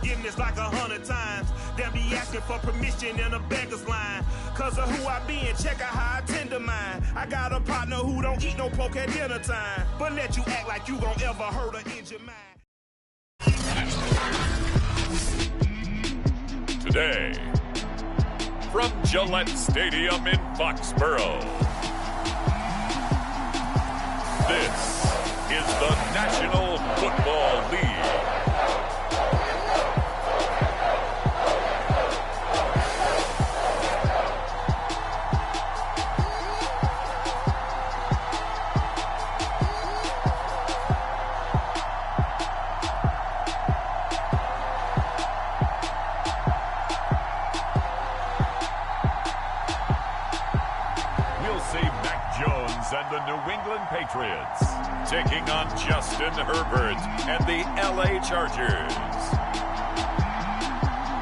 forgiveness like 100 times. They'll be asking for permission in a beggar's line. Cause of who I be and check out how I tend to mine. I got a partner who don't eat no pork at dinner time, but let you act like you gon' ever hurt or injure mine. Today, from Gillette Stadium in Foxborough, this is the National Football League. And the New England Patriots taking on Justin Herbert and the LA Chargers.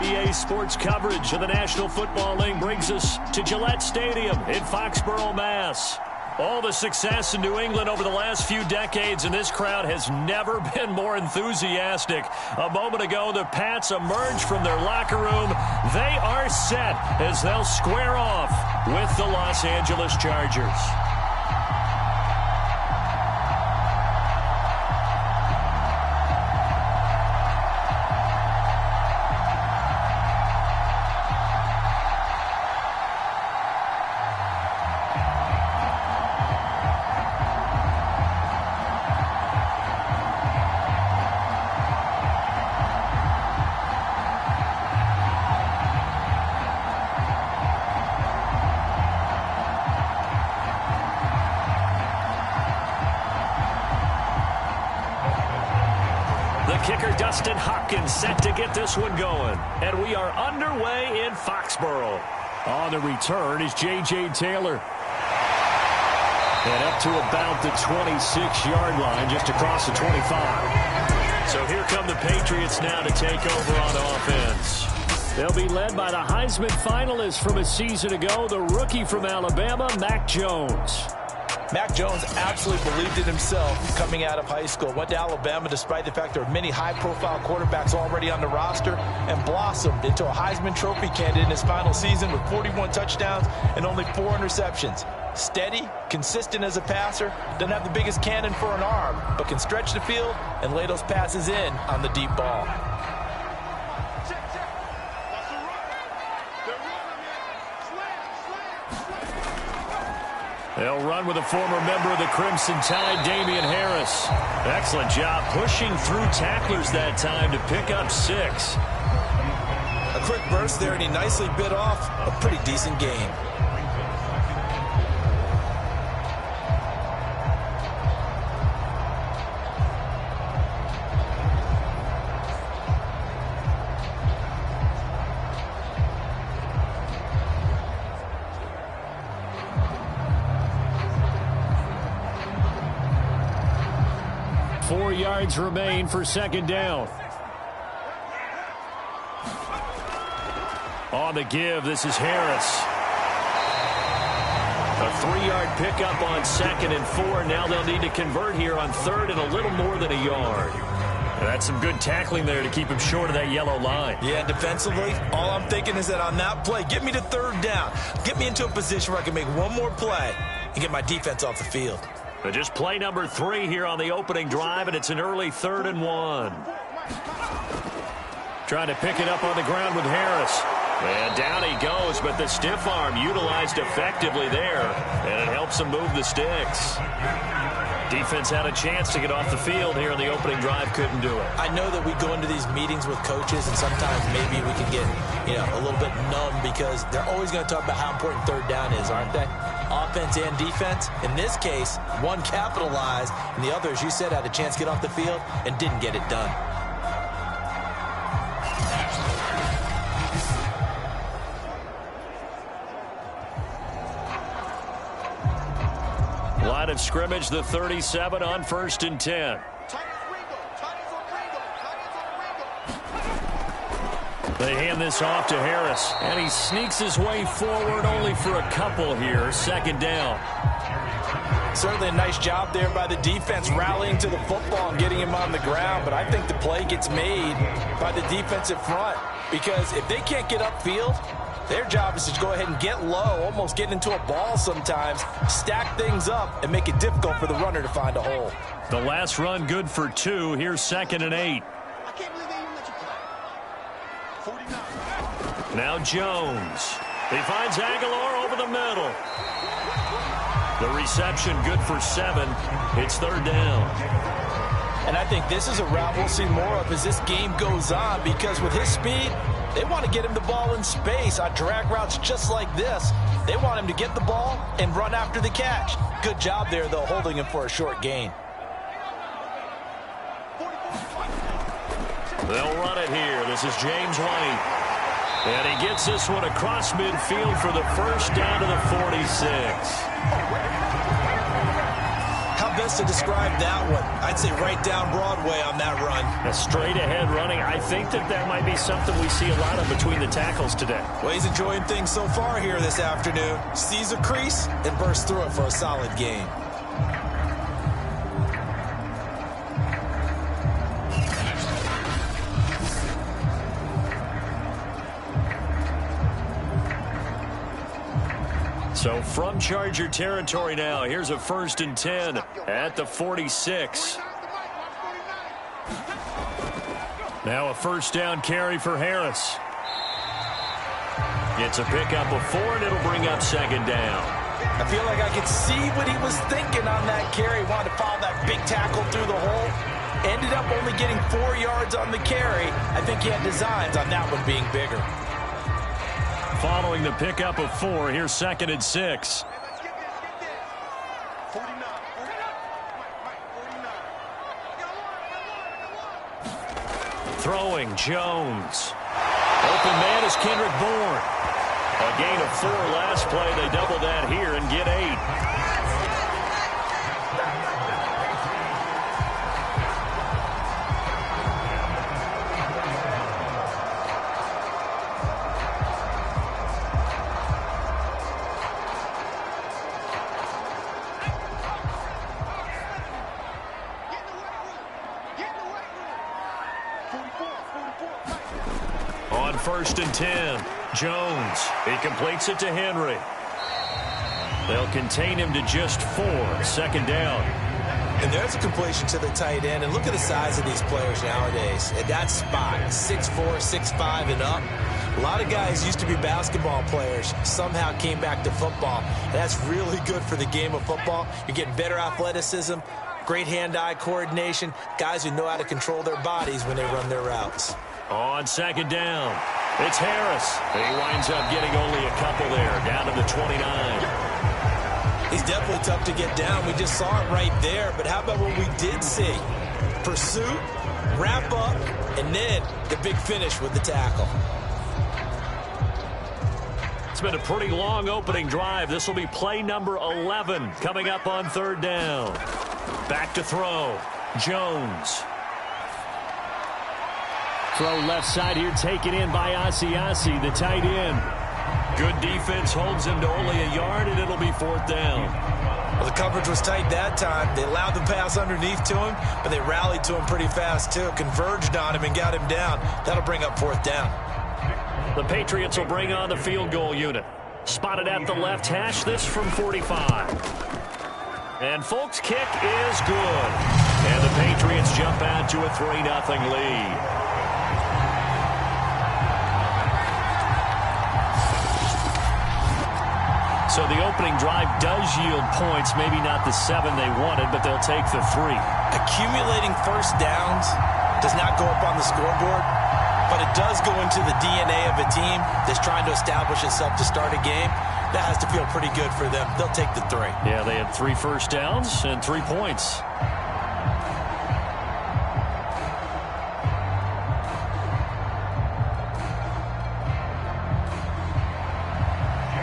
EA Sports coverage of the National Football League brings us to Gillette Stadium in Foxborough, Mass. All the success in New England over the last few decades, and this crowd has never been more enthusiastic. A moment ago, the Pats emerged from their locker room. They are set as they'll square off with the Los Angeles Chargers. Kicker Dustin Hopkins set to get this one going. And we are underway in Foxborough. On the return is J.J. Taylor. And up to about the 26-yard line, just across the 25. So here come the Patriots now to take over on offense. They'll be led by the Heisman finalist from a season ago, the rookie from Alabama, Mac Jones. Mac Jones absolutely believed in himself coming out of high school. Went to Alabama despite the fact there are many high-profile quarterbacks already on the roster, and blossomed into a Heisman Trophy candidate in his final season with 41 touchdowns and only 4 interceptions. Steady, consistent as a passer, doesn't have the biggest cannon for an arm, but can stretch the field and lay those passes in on the deep ball. They'll run with a former member of the Crimson Tide, Damian Harris. Excellent job pushing through tacklers that time to pick up 6. A quick burst there, and he nicely bit off a pretty decent gain. Yards remain for second down. On the give, this is Harris. A 3-yard pickup on 2nd and 4. Now they'll need to convert here on 3rd and a little more than a yard. That's some good tackling there to keep him short of that yellow line. Yeah, defensively, all I'm thinking is that on that play, get me to 3rd down. Get me into a position where I can make one more play and get my defense off the field. But just play number 3 here on the opening drive, and it's an early 3rd and 1. Trying to pick it up on the ground with Harris. And down he goes, but the stiff arm utilized effectively there, and it helps him move the sticks. Defense had a chance to get off the field here in the opening drive, couldn't do it. I know that we go into these meetings with coaches, and sometimes maybe we can get, a little bit numb because they're always going to talk about how important 3rd down is, aren't they? Offense and defense. In this case, one capitalized, and the other, as you said, had a chance to get off the field and didn't get it done. Line of scrimmage, the 37 on 1st and 10. They hand this off to Harris, and he sneaks his way forward only for a couple here. 2nd down. Certainly a nice job there by the defense rallying to the football and getting him on the ground, but I think the play gets made by the defensive front because if they can't get upfield, their job is to go ahead and get low, almost get into a ball sometimes, stack things up, and make it difficult for the runner to find a hole. The last run good for 2. Here's 2nd and 8. Now Jones. He finds Aguilar over the middle. The reception good for 7. It's 3rd down. And I think this is a route we'll see more of as this game goes on because with his speed, they want to get him the ball in space on drag routes just like this. They want him to get the ball and run after the catch. Good job there, though, holding him for a short gain. They'll run it here. This is James White. And he gets this one across midfield for the first down to the 46. How best to describe that one? I'd say right down Broadway on that run. A straight-ahead running. I think that might be something we see a lot of between the tackles today. Well, he's enjoying things so far here this afternoon. Sees a crease and bursts through it for a solid gain. So from Charger territory now, here's a 1st and 10 at the 46. Now a 1st down carry for Harris. It's a pickup of 4, and it'll bring up 2nd down. I feel like I could see what he was thinking on that carry. Wanted to follow that big tackle through the hole. Ended up only getting 4 yards on the carry. I think he had designs on that one being bigger. Following the pickup of 4, here's 2nd and 6. Throwing, Jones. Open man is Kendrick Bourne. A gain of 4 last play. They double that here and get 8. On 1st and 10, Jones. He completes it to Henry. They'll contain him to just 4. 2nd down. And there's a completion to the tight end. And look at the size of these players nowadays. At that spot, 6'4", 6'5", and up. A lot of guys used to be basketball players, somehow came back to football. And that's really good for the game of football. You're getting better athleticism, great hand-eye coordination, guys who know how to control their bodies when they run their routes. On 2nd down, it's Harris. He winds up getting only a couple there, down to the 29. He's definitely tough to get down. We just saw it right there. But how about what we did see? Pursuit, wrap up, and then the big finish with the tackle. It's been a pretty long opening drive. This will be play number 11 coming up on 3rd down. Back to throw. Jones. Throw left side here, taken in by Asiasi, the tight end. Good defense holds him to only a yard, and it'll be 4th down. Well, the coverage was tight that time. They allowed the pass underneath to him, but they rallied to him pretty fast, too. Converged on him and got him down. That'll bring up 4th down. The Patriots will bring on the field goal unit. Spotted at the left hash, this from 45. And Folk's kick is good. And the Patriots jump out to a 3-0 lead. So the opening drive does yield points, maybe not the 7 they wanted, but they'll take the 3. Accumulating 1st downs does not go up on the scoreboard, but it does go into the DNA of a team that's trying to establish itself to start a game. That has to feel pretty good for them. They'll take the 3. Yeah, they had 3 first downs and 3 points.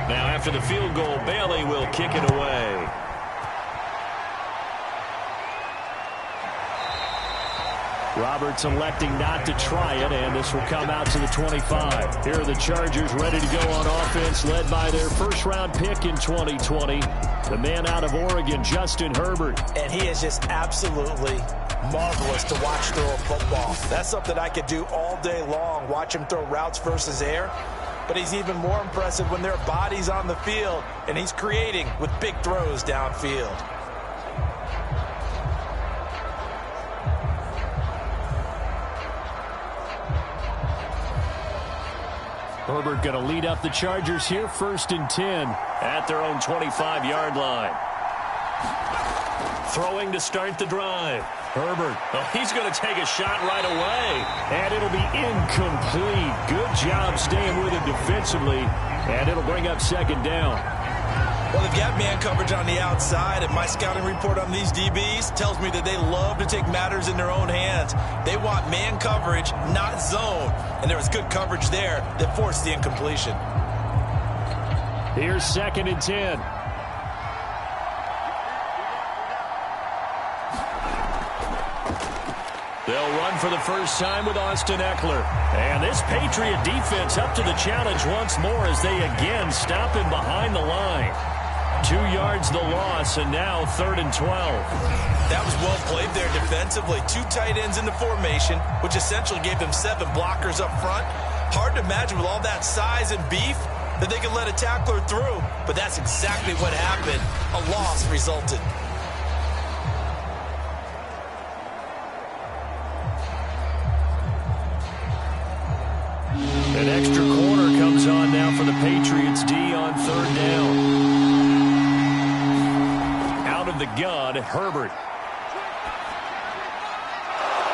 Now, after the field goal, Bailey will kick it away. Roberts electing not to try it, and this will come out to the 25. Here are the Chargers ready to go on offense, led by their first-round pick in 2020, the man out of Oregon, Justin Herbert. And he is just absolutely marvelous to watch throw a football. That's something I could do all day long, watch him throw routes versus air. But he's even more impressive when there are bodies on the field, and he's creating with big throws downfield. Herbert going to lead up the Chargers here, 1st and 10 at their own 25-yard line. Throwing to start the drive. Herbert, he's going to take a shot right away. And it'll be incomplete. Good job staying with it defensively. And it'll bring up 2nd down. Well, they've got man coverage on the outside, and my scouting report on these DBs tells me that they love to take matters in their own hands. They want man coverage, not zone. And there was good coverage there that forced the incompletion. Here's 2nd and 10. They'll run for the first time with Austin Eckler. And this Patriot defense up to the challenge once more as they again stop him behind the line. 2 yards the loss, and now 3rd and 12. That was well played there defensively. 2 tight ends in the formation, which essentially gave them 7 blockers up front. Hard to imagine with all that size and beef that they could let a tackler through, but that's exactly what happened. A loss resulted. An extra corner comes on now for the Patriots D on 3rd down. Out of the gun, Herbert.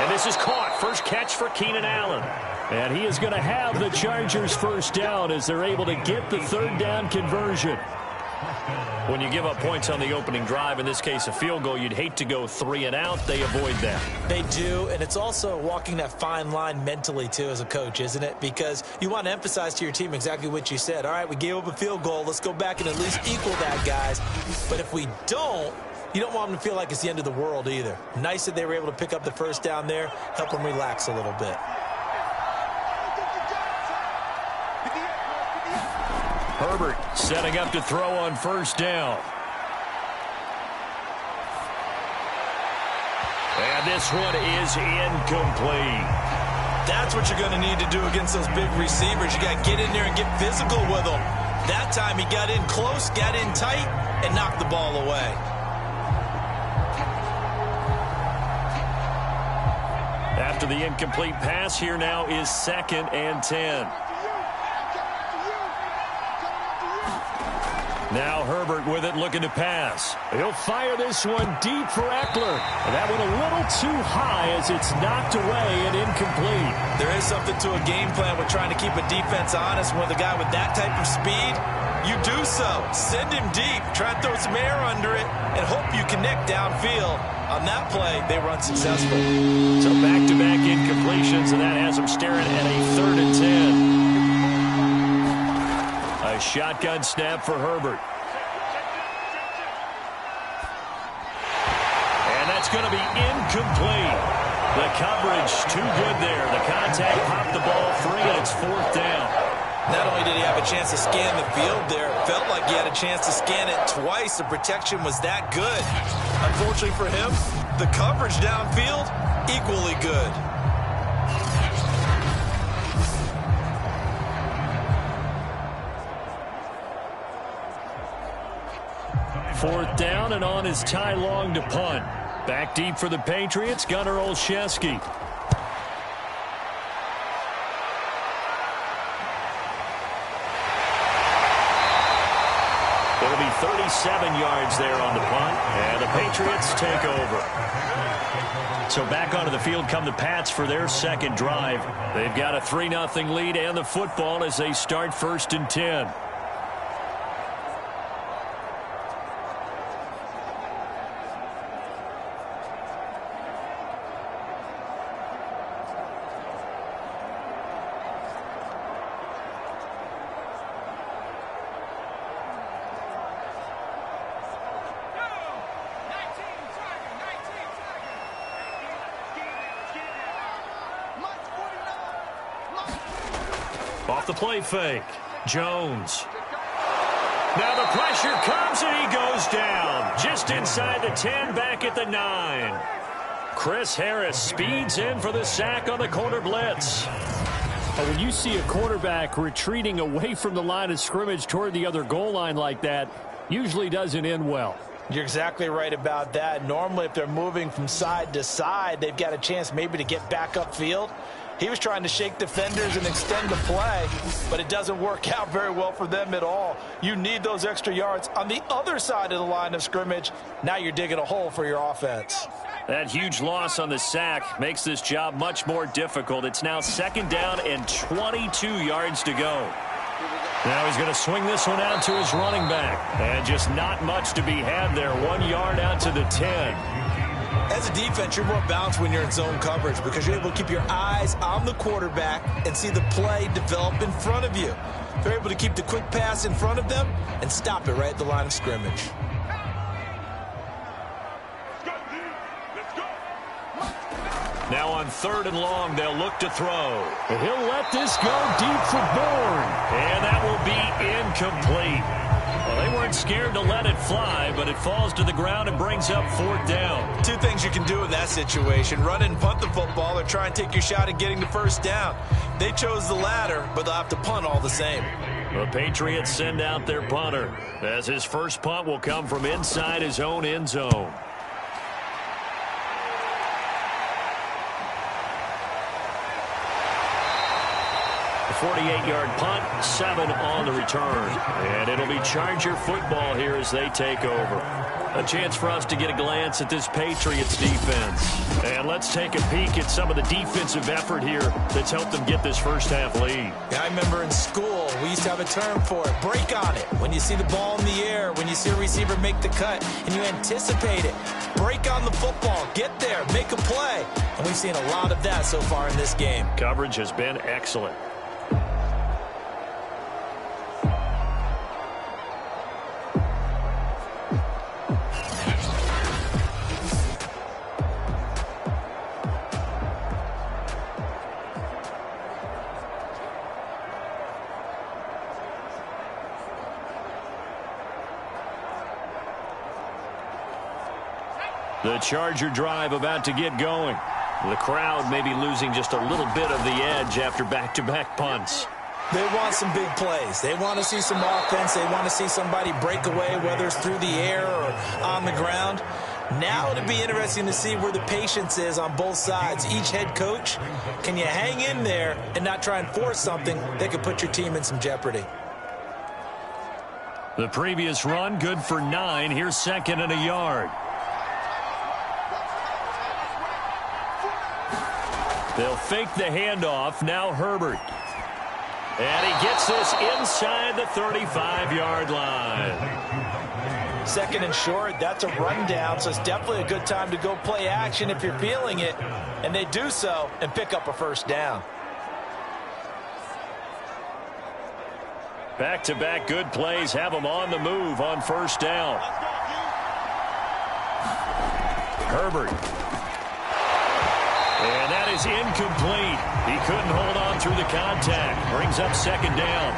And this is caught. First catch for Keenan Allen. And he is going to have the Chargers first down as they're able to get the 3rd down conversion. When you give up points on the opening drive, in this case a field goal, you'd hate to go 3 and out. They avoid that. They do, and it's also walking that fine line mentally, too, as a coach, isn't it? Because you want to emphasize to your team exactly what you said. All right, we gave up a field goal. Let's go back and at least equal that, guys. But if we don't, you don't want them to feel like it's the end of the world either. Nice that they were able to pick up the first down there, help them relax a little bit. Herbert setting up to throw on 1st down. And this one is incomplete. That's what you're going to need to do against those big receivers. You got to get in there and get physical with them. That time he got in close, got in tight, and knocked the ball away. After the incomplete pass, here now is 2nd and 10. Now Herbert with it, looking to pass. He'll fire this one deep for Eckler. And that went a little too high as it's knocked away and incomplete. There is something to a game plan with trying to keep a defense honest. With a guy with that type of speed, you do so. Send him deep, try and throw some air under it, and hope you connect downfield. On that play, they were unsuccessful. So back-to-back incompletions, and that has them staring at a 3rd and 10. A shotgun snap for Herbert. And that's going to be incomplete. The coverage too good there. The contact popped the ball free, and it's 4th down. Not only did he have a chance to scan the field there, it felt like he had a chance to scan it twice. The protection was that good. Unfortunately for him, the coverage downfield, equally good. Fourth down, and on is Ty Long to punt. Back deep for the Patriots, Gunnar Olszewski. It'll be 37 yards there on the punt, and the Patriots take over. So back onto the field come the Pats for their 2nd drive. They've got a 3-0 lead and the football as they start 1st and 10. Off the play fake. Jones. Now the pressure comes and he goes down. Just inside the 10, back at the 9. Chris Harris speeds in for the sack on the corner blitz. When you see a quarterback retreating away from the line of scrimmage toward the other goal line like that, usually doesn't end well. You're exactly right about that. Normally, if they're moving from side to side, they've got a chance maybe to get back upfield. He was trying to shake defenders and extend the play, but it doesn't work out very well for them at all. You need those extra yards on the other side of the line of scrimmage. Now you're digging a hole for your offense. That huge loss on the sack makes this job much more difficult. It's now 2nd down and 22 yards to go. Now he's going to swing this one out to his running back. And just not much to be had there. 1 yard out to the 10. As a defense, you're more balanced when you're in zone coverage because you're able to keep your eyes on the quarterback and see the play develop in front of you. They're able to keep the quick pass in front of them and stop it right at the line of scrimmage. Now on 3rd and long, they'll look to throw. He'll let this go deep for Bourne. And that will be incomplete. Well, they weren't scared to let it fly, but it falls to the ground and brings up 4th down. 2 things you can do in that situation. Run and punt the football or try and take your shot at getting the 1st down. They chose the latter, but they'll have to punt all the same. The Patriots send out their punter, as his first punt will come from inside his own end zone. A 48-yard punt, 7 on the return. And it'll be Charger football here as they take over. A chance for us to get a glance at this Patriots defense. And let's take a peek at some of the defensive effort here that's helped them get this first half lead. Yeah, I remember in school, we used to have a term for it. Break on it. When you see the ball in the air, when you see a receiver make the cut, and you anticipate it. Break on the football. Get there. Make a play. And we've seen a lot of that so far in this game. Coverage has been excellent. The Charger drive about to get going. The crowd may be losing just a little bit of the edge after back-to-back punts. They want some big plays. They want to see some offense. They want to see somebody break away, whether it's through the air or on the ground. Now it'll be interesting to see where the patience is on both sides. Each head coach, can you hang in there and not try and force something that could put your team in some jeopardy? The previous run, good for 9. Here's 2nd and a yard. They'll fake the handoff. Now Herbert. And he gets this inside the 35-yard line. 2nd and short, that's a rundown, so it's definitely a good time to go play action if you're feeling it. And they do so and pick up a 1st down. Back-to-back good plays have them on the move on 1st down. Herbert. And that is incomplete. He couldn't hold on through the contact. Brings up 2nd down.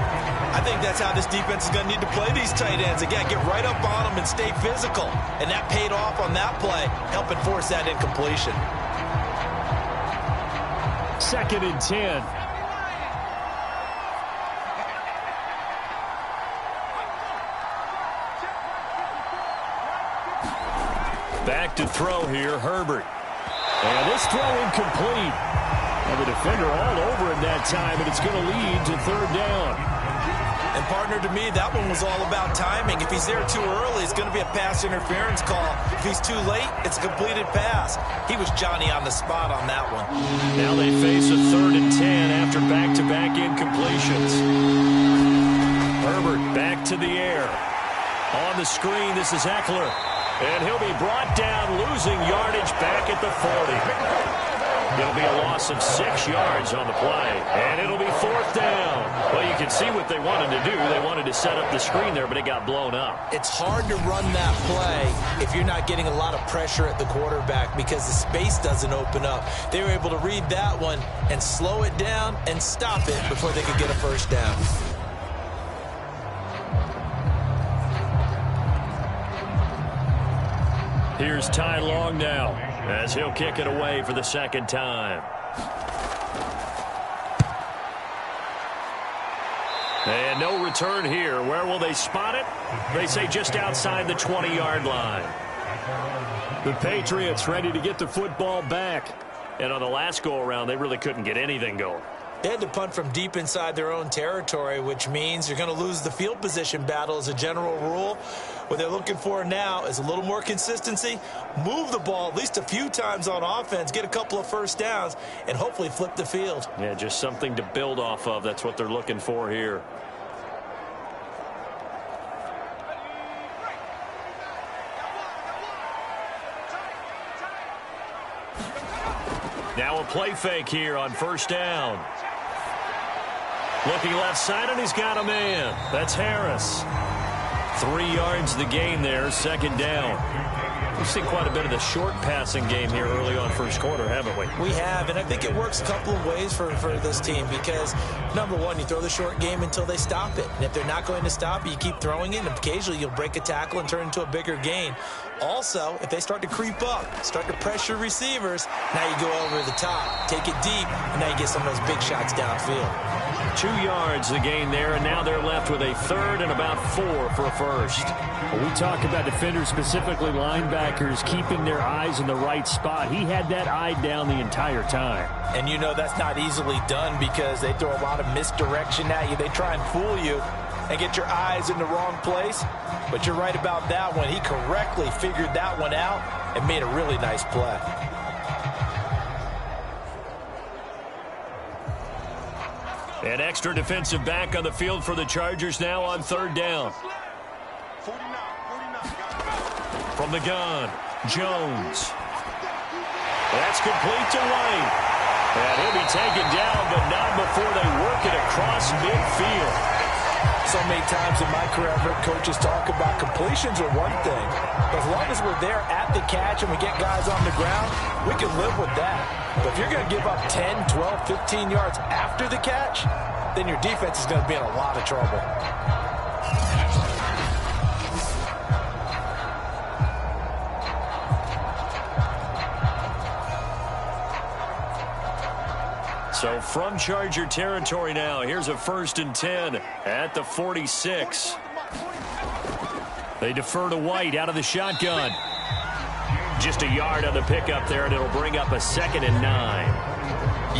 I think that's how this defense is going to need to play these tight ends. Again, get right up on them and stay physical. And that paid off on that play, helping force that incompletion. 2nd and 10. Back to throw here, Herbert. And this throw incomplete. And the defender all over him that time, and it's going to lead to 3rd down. And, partner, to me, that one was all about timing. If he's there too early, it's going to be a pass interference call. If he's too late, it's a completed pass. He was Johnny on the spot on that one. Now they face a 3rd and 10 after back-to-back incompletions. Herbert back to the air. On the screen, this is Eckler. And he'll be brought down, losing yardage back at the 40. It'll be a loss of 6 yards on the play, and it'll be 4th down. Well, you can see what they wanted to do. They wanted to set up the screen there, but it got blown up. It's hard to run that play if you're not getting a lot of pressure at the quarterback because the space doesn't open up. They were able to read that one and slow it down and stop it before they could get a first down. Here's Ty Long now as he'll kick it away for the 2nd time. And no return here. Where will they spot it? They say just outside the 20-yard line. The Patriots ready to get the football back. And on the last go-around, they really couldn't get anything going. They had to punt from deep inside their own territory, which means you're going to lose the field position battle as a general rule. What they're looking for now is a little more consistency, move the ball at least a few times on offense, get a couple of first downs, and hopefully flip the field. Yeah, just something to build off of. That's what they're looking for here. Now a play fake here on 1st down. Looking left side, and he's got a man. That's Harris. 3 yards the gain there, 2nd down. We've seen quite a bit of the short passing game here early on 1st quarter, haven't we? We have, and I think it works a couple of ways for this team because, number one, you throw the short game until they stop it. And if they're not going to stop it, you keep throwing it, and occasionally you'll break a tackle and turn into a bigger gain. Also, if they start to creep up, start to pressure receivers, now you go over the top, take it deep, and now you get some of those big shots downfield. 2 yards the gain there, and now they're left with a 3rd and about 4 for a first. When we talk about defenders, specifically linebackers, keeping their eyes in the right spot, he had that eye down the entire time. And you know that's not easily done because they throw a lot of misdirection at you. They try and fool you and get your eyes in the wrong place. But you're right about that one. He correctly figured that one out and made a really nice play. An extra defensive back on the field for the Chargers now on 3rd down. From the gun, Jones. That's complete to White. And he'll be taken down, but not before they work it across midfield. So many times in my career, I've heard coaches talk about completions are one thing. But as long as we're there at the catch and we get guys on the ground, we can live with that. But if you're going to give up 10, 12, 15 yards after the catch, then your defense is going to be in a lot of trouble. So from Charger territory now, here's a 1st and 10 at the 46. They defer to White out of the shotgun. Just a yard on the pickup there, and it'll bring up a 2nd and 9.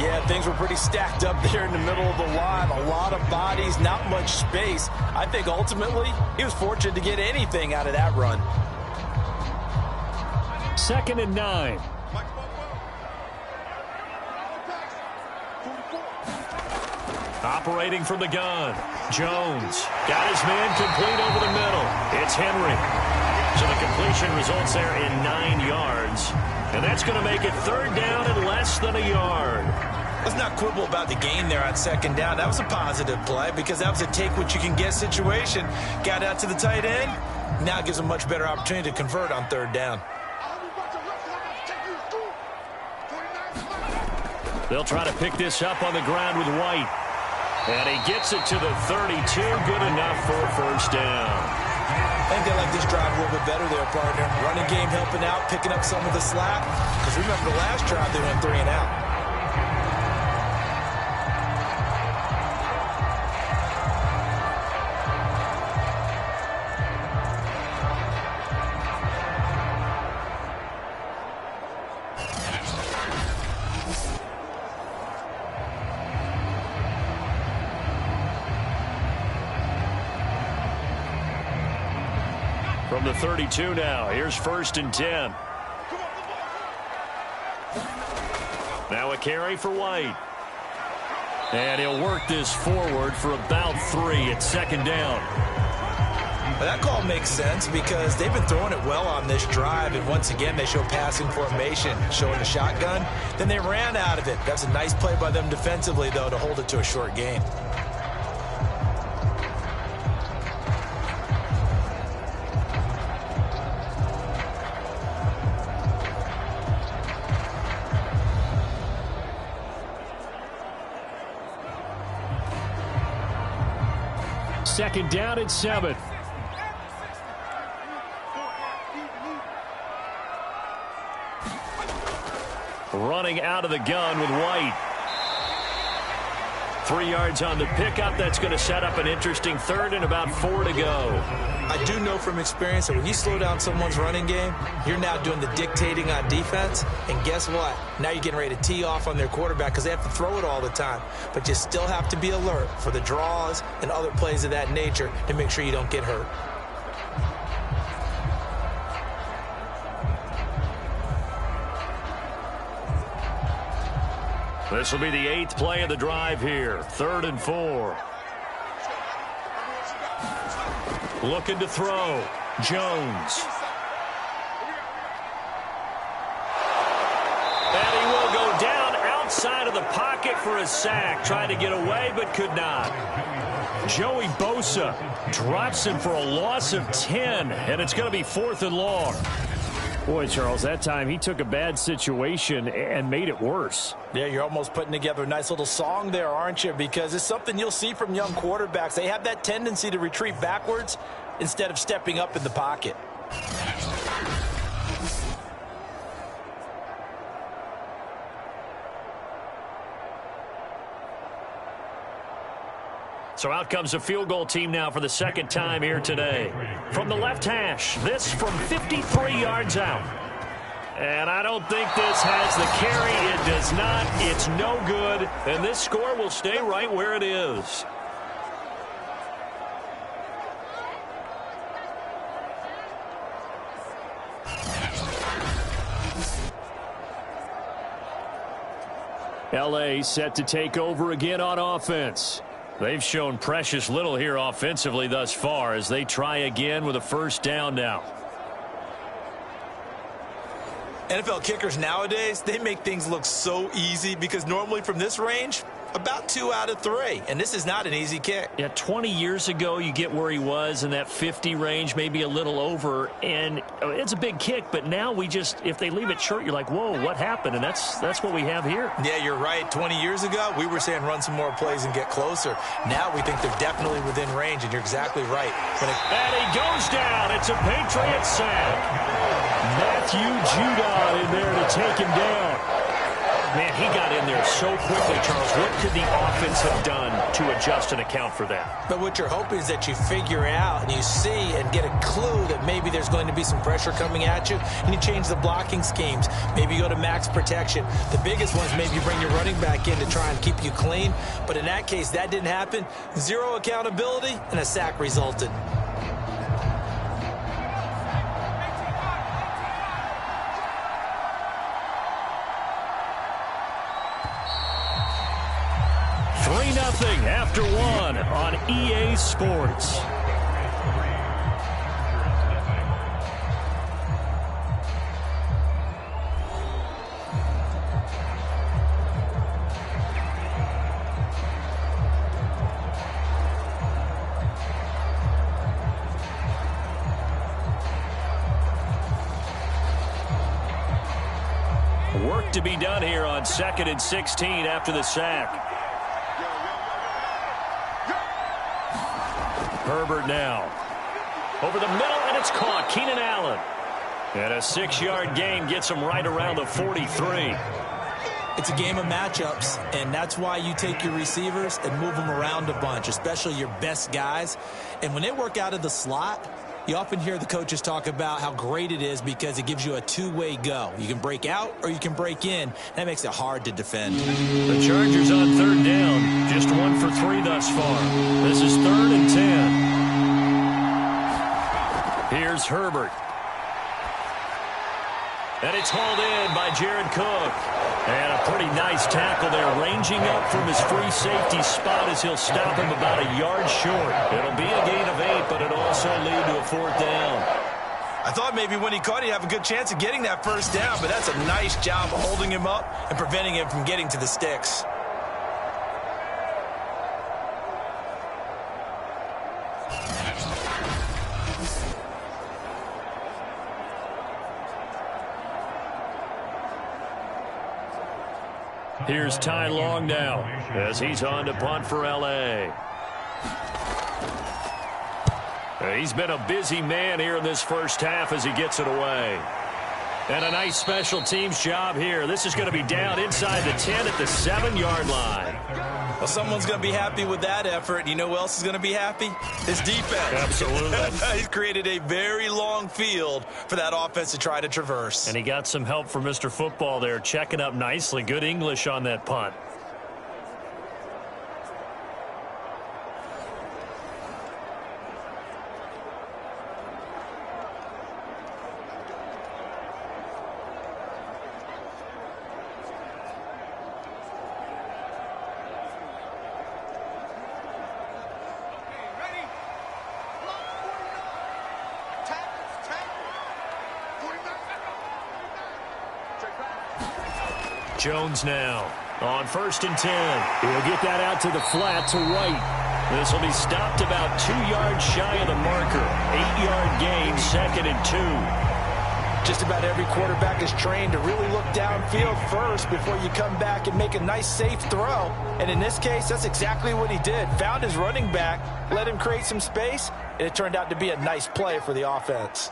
Yeah, things were pretty stacked up there in the middle of the line. A lot of bodies, not much space. I think ultimately he was fortunate to get anything out of that run. 2nd and 9. Operating from the gun. Jones got his man complete over the middle. It's Henry. So the completion results there in 9 yards. And that's going to make it 3rd down and less than a yard. Let's not quibble about the gain there on 2nd down. That was a positive play because that was a take-what-you-can-get situation. Got out to the tight end. Now it gives a much better opportunity to convert on 3rd down. They'll try to pick this up on the ground with White. And he gets it to the 32. Good enough for a 1st down. I think they like this drive a little bit better there, partner. Running game helping out, picking up some of the slack. Because remember the last drive, they went 3 and out. From the 32 now, here's 1st and 10. Now a carry for White. And he'll work this forward for about 3 at 2nd down. Well, that call makes sense because they've been throwing it well on this drive, and once again they show passing formation, showing the shotgun. Then they ran out of it. That's a nice play by them defensively, though, to hold it to a short gain. Second down and 7. Running out of the gun with White. 3 yards on the pickup. That's going to set up an interesting third and about 4 to go. I do know from experience that when you slow down someone's running game, you're now doing the dictating on defense. And guess what? Now you're getting ready to tee off on their quarterback because they have to throw it all the time. But you still have to be alert for the draws and other plays of that nature to make sure you don't get hurt. This will be the 8th play of the drive here. 3rd and 4. Looking to throw. Jones. And he will go down outside of the pocket for a sack. Tried to get away, but could not. Joey Bosa drops him for a loss of 10, and it's going to be 4th and long. Boy, Charles, that time he took a bad situation and made it worse. Yeah, you're almost putting together a nice little song there, aren't you? Because it's something you'll see from young quarterbacks. They have that tendency to retreat backwards instead of stepping up in the pocket. So out comes a field goal team now for the second time here today. From the left hash, this from 53 yards out. And I don't think this has the carry. It does not. It's no good. And this score will stay right where it is. LA set to take over again on offense. They've shown precious little here offensively thus far as they try again with a first down now. NFL kickers nowadays, they make things look so easy because normally from this range, about 2 out of 3. And this is not an easy kick. Yeah, 20 years ago, you get where he was in that 50 range, maybe a little over. And it's a big kick, but now we just, if they leave it short, you're like, whoa, what happened? And that's what we have here. Yeah, you're right. 20 years ago, we were saying run some more plays and get closer. Now we think they're definitely within range, and you're exactly right. And he goes down. It's a Patriots sack. Matthew Judon in there to take him down. Man, he got in there so quickly, Charles. What could the offense have done to adjust and account for that? But what you're hoping is that you figure out and you see and get a clue that maybe there's going to be some pressure coming at you, and you change the blocking schemes. Maybe you go to max protection. The biggest one is maybe you bring your running back in to try and keep you clean. But in that case, that didn't happen. 0 accountability, and a sack resulted. After 1 on EA Sports. Work to be done here on 2nd and 16 after the sack. Herbert now. Over the middle, and it's caught. Keenan Allen. And a 6-yard gain gets him right around the 43. It's a game of matchups, and that's why you take your receivers and move them around a bunch, especially your best guys. And when they work out of the slot, you often hear the coaches talk about how great it is because it gives you a two-way go. You can break out or you can break in. That makes it hard to defend. The Chargers on 3rd down. Just 1 for 3 thus far. This is 3rd and 10. Here's Herbert. And it's hauled in by Jared Cook. And a pretty nice tackle there, ranging up from his free safety spot as he'll stop him about a yard short. It'll be a gain of 8, but it'll also lead to a 4th down. I thought maybe when he caught, he'd have a good chance of getting that first down, but that's a nice job of holding him up and preventing him from getting to the sticks. Here's Ty Long now as he's on to punt for L.A. He's been a busy man here in this first half as he gets it away. And a nice special teams job here. This is going to be down inside the 10 at the 7-yard line. Well, someone's going to be happy with that effort. You know who else is going to be happy? His defense. Absolutely. He's created a very long field for that offense to try to traverse. And he got some help from Mr. Football there, checking up nicely. Good English on that punt. Jones now on 1st and 10. He'll get that out to the flat to White. This will be stopped about 2 yards shy of the marker. 8-yard gain, 2nd and 2. Just about every quarterback is trained to really look downfield first before you come back and make a nice, safe throw. And in this case, that's exactly what he did. Found his running back, let him create some space, and it turned out to be a nice play for the offense.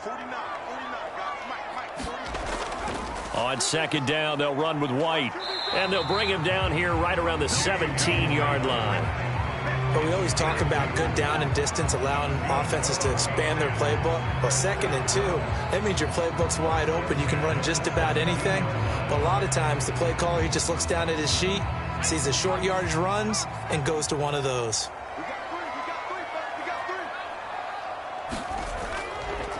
On 2nd down, they'll run with White. And they'll bring him down here right around the 17-yard line. But we always talk about good down and distance, allowing offenses to expand their playbook. Well, 2nd and 2, that means your playbook's wide open. You can run just about anything. But a lot of times, the play caller, he just looks down at his sheet, sees the short yardage runs, and goes to one of those.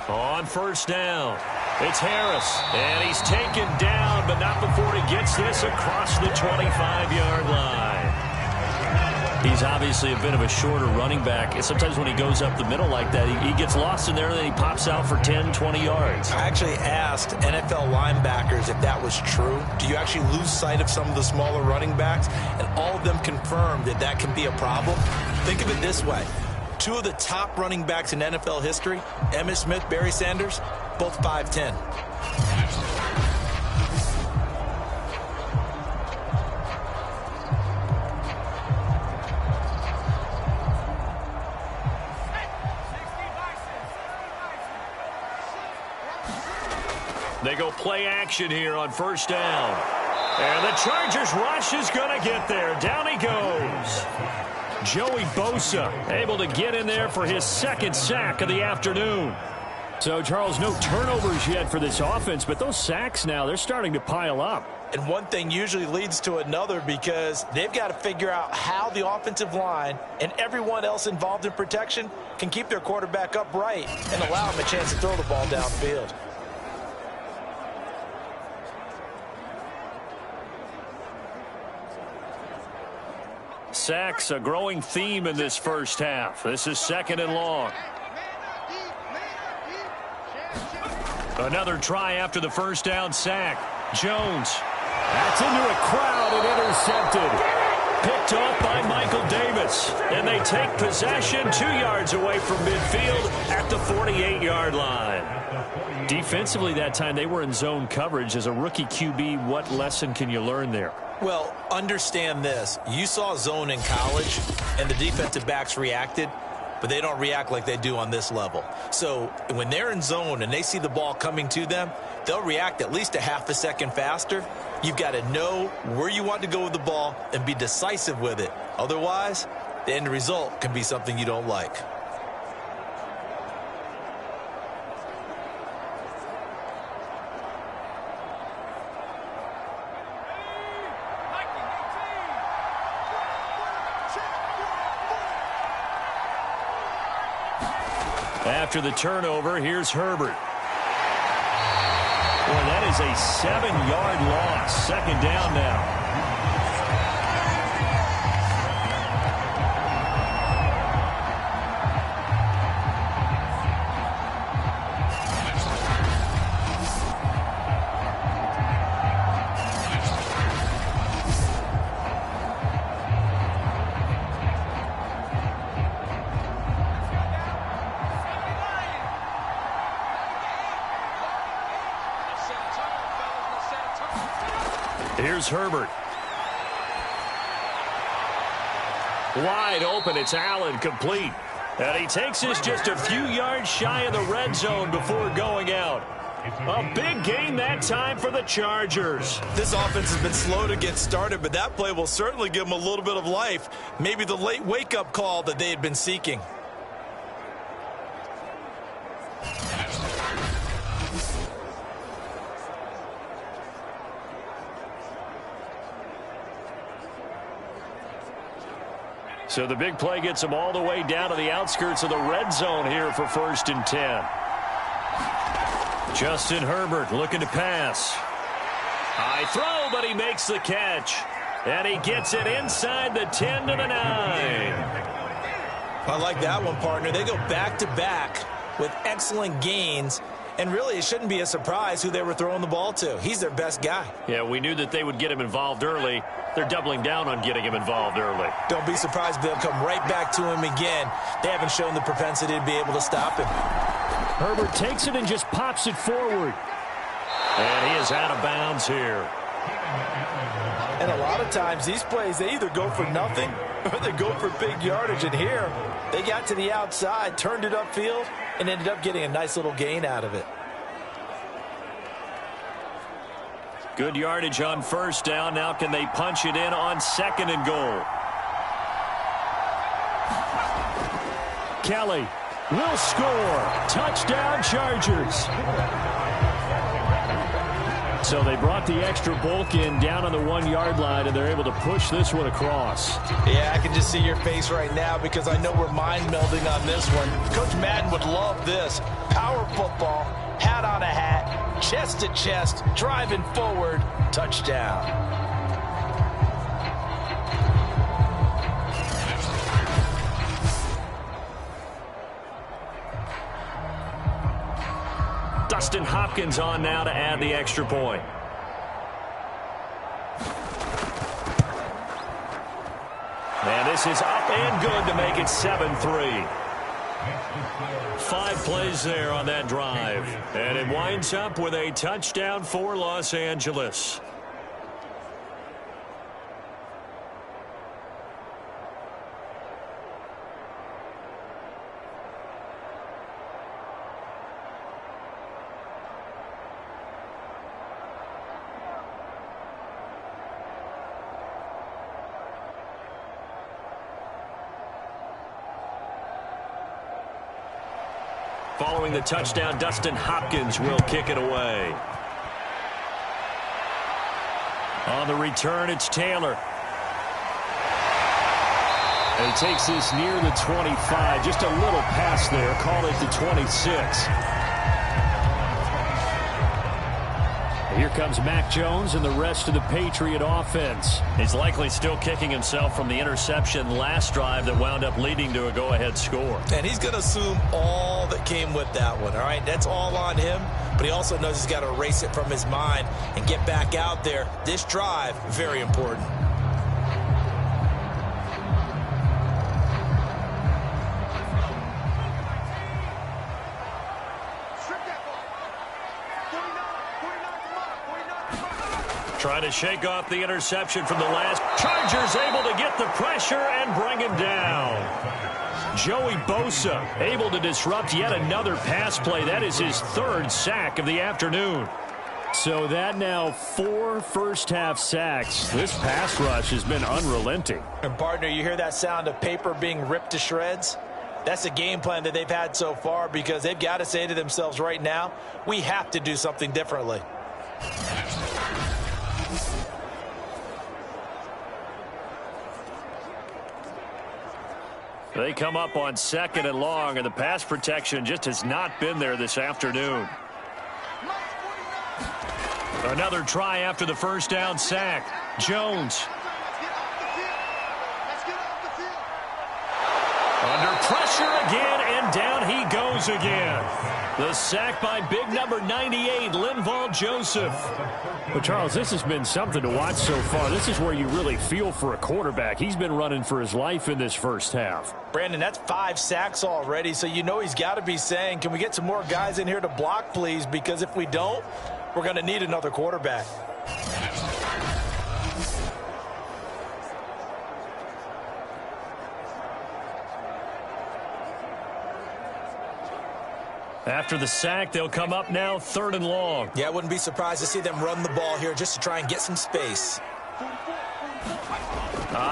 On 1st down, it's Harris, and he's taken down, but not before he gets this across the 25-yard line. He's obviously a bit of a shorter running back, and sometimes when he goes up the middle like that, he gets lost in there, and then he pops out for 10, 20 yards. I actually asked NFL linebackers if that was true. Do you actually lose sight of some of the smaller running backs? And all of them confirmed that that can be a problem. Think of it this way. 2 of the top running backs in NFL history, Emmitt Smith, Barry Sanders, both 5'10". They go play action here on 1st down. And the Chargers rush is going to get there. Down he goes. Joey Bosa able to get in there for his 2nd sack of the afternoon. So, Charles, no turnovers yet for this offense, but those sacks now, they're starting to pile up. And one thing usually leads to another because they've got to figure out how the offensive line and everyone else involved in protection can keep their quarterback upright and allow him a chance to throw the ball downfield. Sacks, a growing theme in this first half. This is 2nd and long. Another try after the 1st down sack. Jones. That's into a crowd and intercepted. Picked off by Michael Davis. And they take possession 2 yards away from midfield at the 48-yard line. Defensively that time, they were in zone coverage. As a rookie QB, what lesson can you learn there? Well, understand this. You saw zone in college, and the defensive backs reacted, but they don't react like they do on this level. So when they're in zone and they see the ball coming to them, they'll react at least a half a second faster. You've got to know where you want to go with the ball and be decisive with it. Otherwise, the end result can be something you don't like. After the turnover, here's Herbert. Well, that is a 7-yard loss. Second down now. Here's Herbert. Wide open, it's Allen, complete. And he takes this just a few yards shy of the red zone before going out. A big gain that time for the Chargers. This offense has been slow to get started, but that play will certainly give them a little bit of life. Maybe the late wake-up call that they had been seeking. So the big play gets them all the way down to the outskirts of the red zone here for 1st and 10. Justin Herbert looking to pass. High throw, but he makes the catch. And he gets it inside the 10 to the 9. I like that one, partner. They go back-to-back with excellent gains. And really, it shouldn't be a surprise who they were throwing the ball to. He's their best guy. Yeah, we knew that they would get him involved early. They're doubling down on getting him involved early. Don't be surprised if they'll come right back to him again. They haven't shown the propensity to be able to stop him. Herbert takes it and just pops it forward. And he is out of bounds here. And a lot of times, these plays, they either go for nothing or they go for big yardage. And here, they got to the outside, turned it upfield, and ended up getting a nice little gain out of it. Good yardage on 1st down. Now can they punch it in on 2nd and goal? Kelly will score. Touchdown, Chargers. So they brought the extra bulk in down on the 1-yard line, and they're able to push this one across. Yeah, I can just see your face right now because I know we're mind-melding on this one. Coach Madden would love this. Power football, hat on a hat, chest to chest, driving forward, touchdown. Dustin Hopkins on now to add the extra point. And this is up and good to make it 7-3. 5 plays there on that drive. And it winds up with a touchdown for Los Angeles. Following the touchdown, Dustin Hopkins will kick it away. On the return, it's Taylor. And he takes this near the 25. Just a little pass there. Call it the 26. Here comes Mac Jones and the rest of the Patriot offense. He's likely still kicking himself from the interception last drive that wound up leading to a go-ahead score. And he's going to assume all that came with that one, all right? That's all on him, but he also knows he's got to erase it from his mind and get back out there. This drive, very important. Trying to shake off the interception from the last. Chargers able to get the pressure and bring him down. Joey Bosa able to disrupt yet another pass play. That is his 3rd sack of the afternoon. So that now 4 first-half sacks. This pass rush has been unrelenting. And, partner, you hear that sound of paper being ripped to shreds? That's the game plan that they've had so far because they've got to say to themselves right now, we have to do something differently. They come up on 2nd and long, and the pass protection just has not been there this afternoon. Another try after the first down sack. Jones. Under pressure again, and down he goes again. The sack by big number 98, Linval Joseph. But, Charles, this has been something to watch so far. This is where you really feel for a quarterback. He's been running for his life in this first half. Brandon, that's 5 sacks already, so you know he's got to be saying, can we get some more guys in here to block, please? Because if we don't, we're going to need another quarterback. After the sack, they'll come up now 3rd and long. Yeah, I wouldn't be surprised to see them run the ball here just to try and get some space.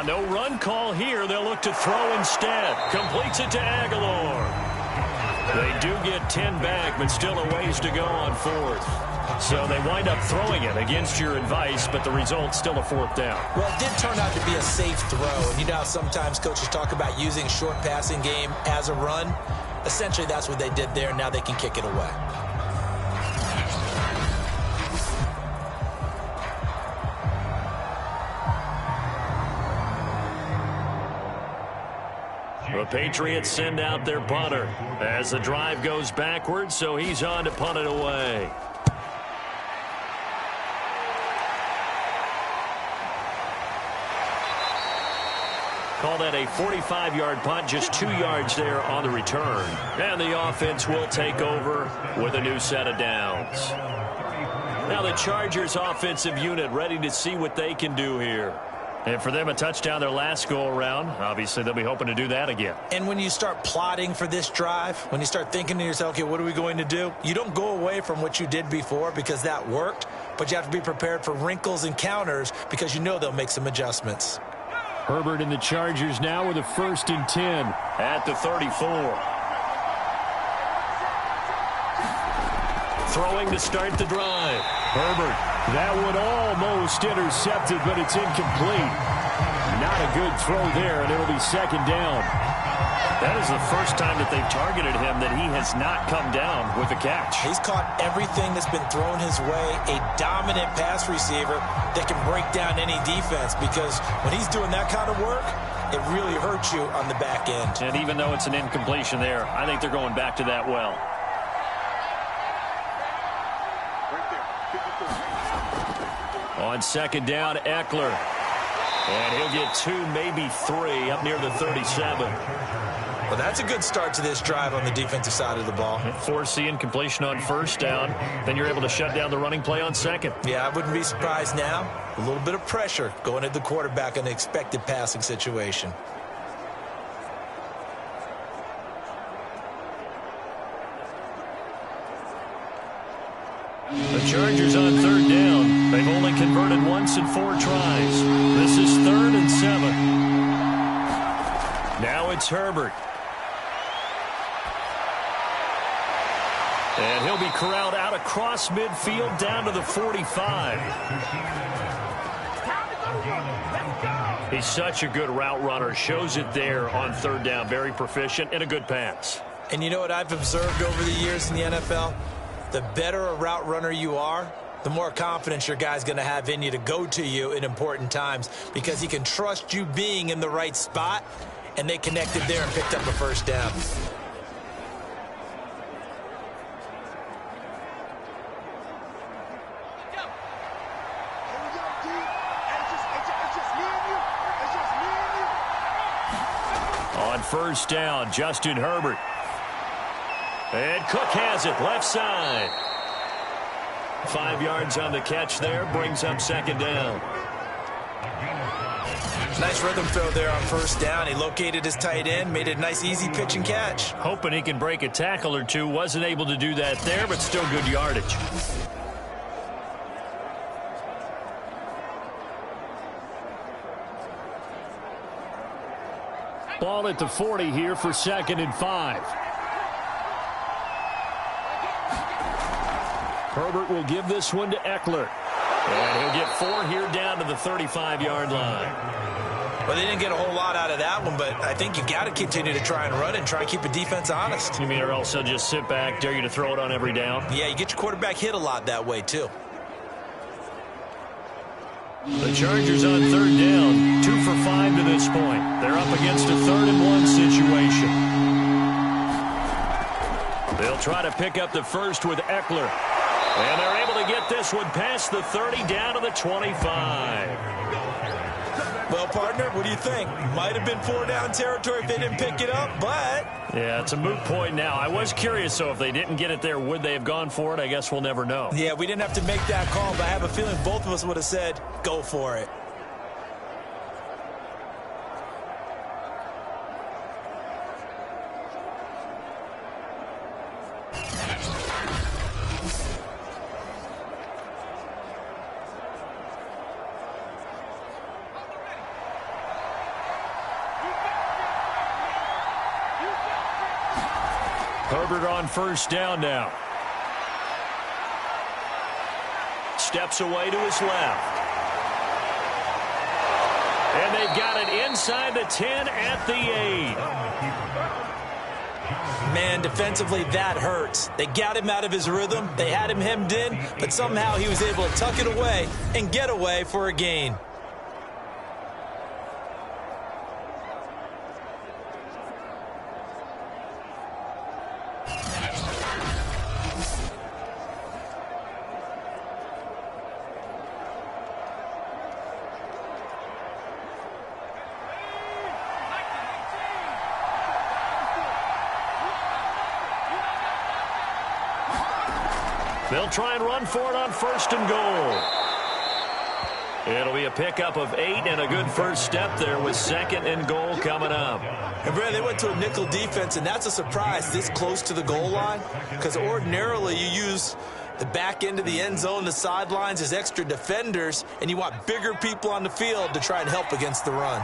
No run call here. They'll look to throw instead. Completes it to Aguilar. They do get 10 back, but still a ways to go on 4th. So they wind up throwing it against your advice, but the result's still a 4th down. Well, it did turn out to be a safe throw. And you know how sometimes coaches talk about using short passing game as a run? Essentially, that's what they did there. Now they can kick it away. The Patriots send out their punter as the drive goes backwards, so he's on to punt it away. Call that a 45-yard punt, just 2 yards there on the return. And the offense will take over with a new set of downs. Now the Chargers offensive unit ready to see what they can do here. And for them, a touchdown their last go-around. Obviously, they'll be hoping to do that again. And when you start plotting for this drive, when you start thinking to yourself, okay, what are we going to do? You don't go away from what you did before because that worked, but you have to be prepared for wrinkles and counters because you know they'll make some adjustments. Herbert and the Chargers now with a 1st and 10 at the 34. Throwing to start the drive. Herbert, that one almost intercepted, but it's incomplete. Not a good throw there, and it'll be 2nd down. That is the first time that they've targeted him that he has not come down with a catch. He's caught everything that's been thrown his way, a dominant pass receiver that can break down any defense, because when he's doing that kind of work, it really hurts you on the back end. And even though it's an incompletion there, I think they're going back to that well. On 2nd down, Eckler. And he'll get 2, maybe 3 up near the 37. Well, that's a good start to this drive on the defensive side of the ball. Force the incompletion on 1st down. Then you're able to shut down the running play on 2nd. Yeah, I wouldn't be surprised now. A little bit of pressure going at the quarterback in an expected passing situation. The Chargers on 3rd down. They've only converted once in 4 tries. This is 3rd and 7. Now it's Herbert. And he'll be corralled out across midfield down to the 45. He's such a good route runner. Shows it there on 3rd down. Very proficient and a good pass. And you know what I've observed over the years in the NFL? The better a route runner you are, the more confidence your guy's going to have in you to go to you in important times, because he can trust you being in the right spot, and they connected there and picked up a 1st down. On 1st down, Justin Herbert. And Cook has it, left side. 5 yards on the catch there, brings up 2nd down. Nice rhythm throw there on 1st down. He located his tight end, made it a nice easy pitch and catch. Hoping he can break a tackle or two. Wasn't able to do that there, but still good yardage. Ball at the 40 here for 2nd and 5. Herbert will give this one to Eckler. And he'll get 4 here down to the 35-yard line. Well, they didn't get a whole lot out of that one, but I think you've got to continue to try and run and try and keep the defense honest. You mean, or else they'll just sit back, dare you to throw it on every down? Yeah, you get your quarterback hit a lot that way, too. The Chargers on third down, 2 for 5 to this point. They're up against a 3rd-and-1 situation. They'll try to pick up the first with Eckler. And they're able to get this one past the 30 down to the 25. Well, partner, what do you think? Might have been 4-down territory if they didn't pick it up, but... Yeah, it's a moot point now. I was curious, so if they didn't get it there, would they have gone for it? I guess we'll never know. Yeah, we didn't have to make that call, but I have a feeling both of us would have said, go for it. Herbert on first down now. Steps away to his left. And they've got it inside the 10 at the 8. Man, defensively, that hurts. They got him out of his rhythm. They had him hemmed in, but somehow he was able to tuck it away and get away for a gain. They'll try and run for it on 1st and goal. It'll be a pickup of 8 and a good first step there with 2nd and goal coming up. And Brad, they went to a nickel defense, and that's a surprise this close to the goal line, because ordinarily you use the back end of the end zone, the sidelines as extra defenders, and you want bigger people on the field to try and help against the run.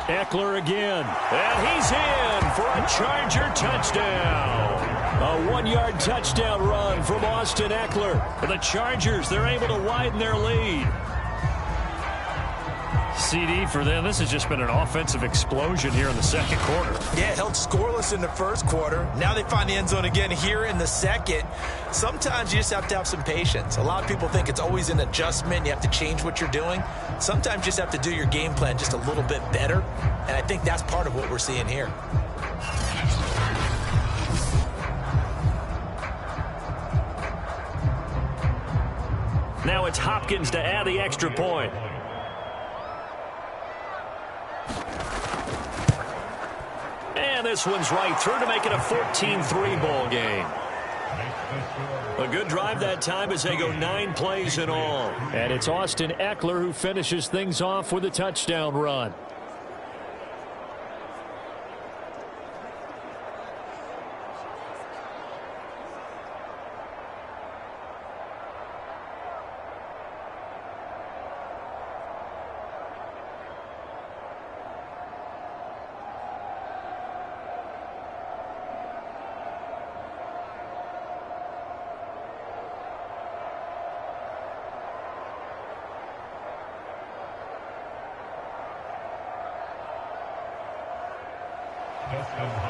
Eckler again, and he's in for a Charger touchdown. A 1-yard touchdown run from Austin Eckler. For the Chargers, they're able to widen their lead. CD for them. This has just been an offensive explosion here in the 2nd quarter. Yeah, held scoreless in the 1st quarter. Now they find the end zone again here in the 2nd. Sometimes you just have to have some patience. A lot of people think it's always an adjustment. You have to change what you're doing. Sometimes you just have to do your game plan just a little bit better. And I think that's part of what we're seeing here. Now it's Hopkins to add the extra point. And this one's right through to make it a 14-3 ball game. A good drive that time as they go 9 plays in all. And it's Austin Eckler who finishes things off with a touchdown run.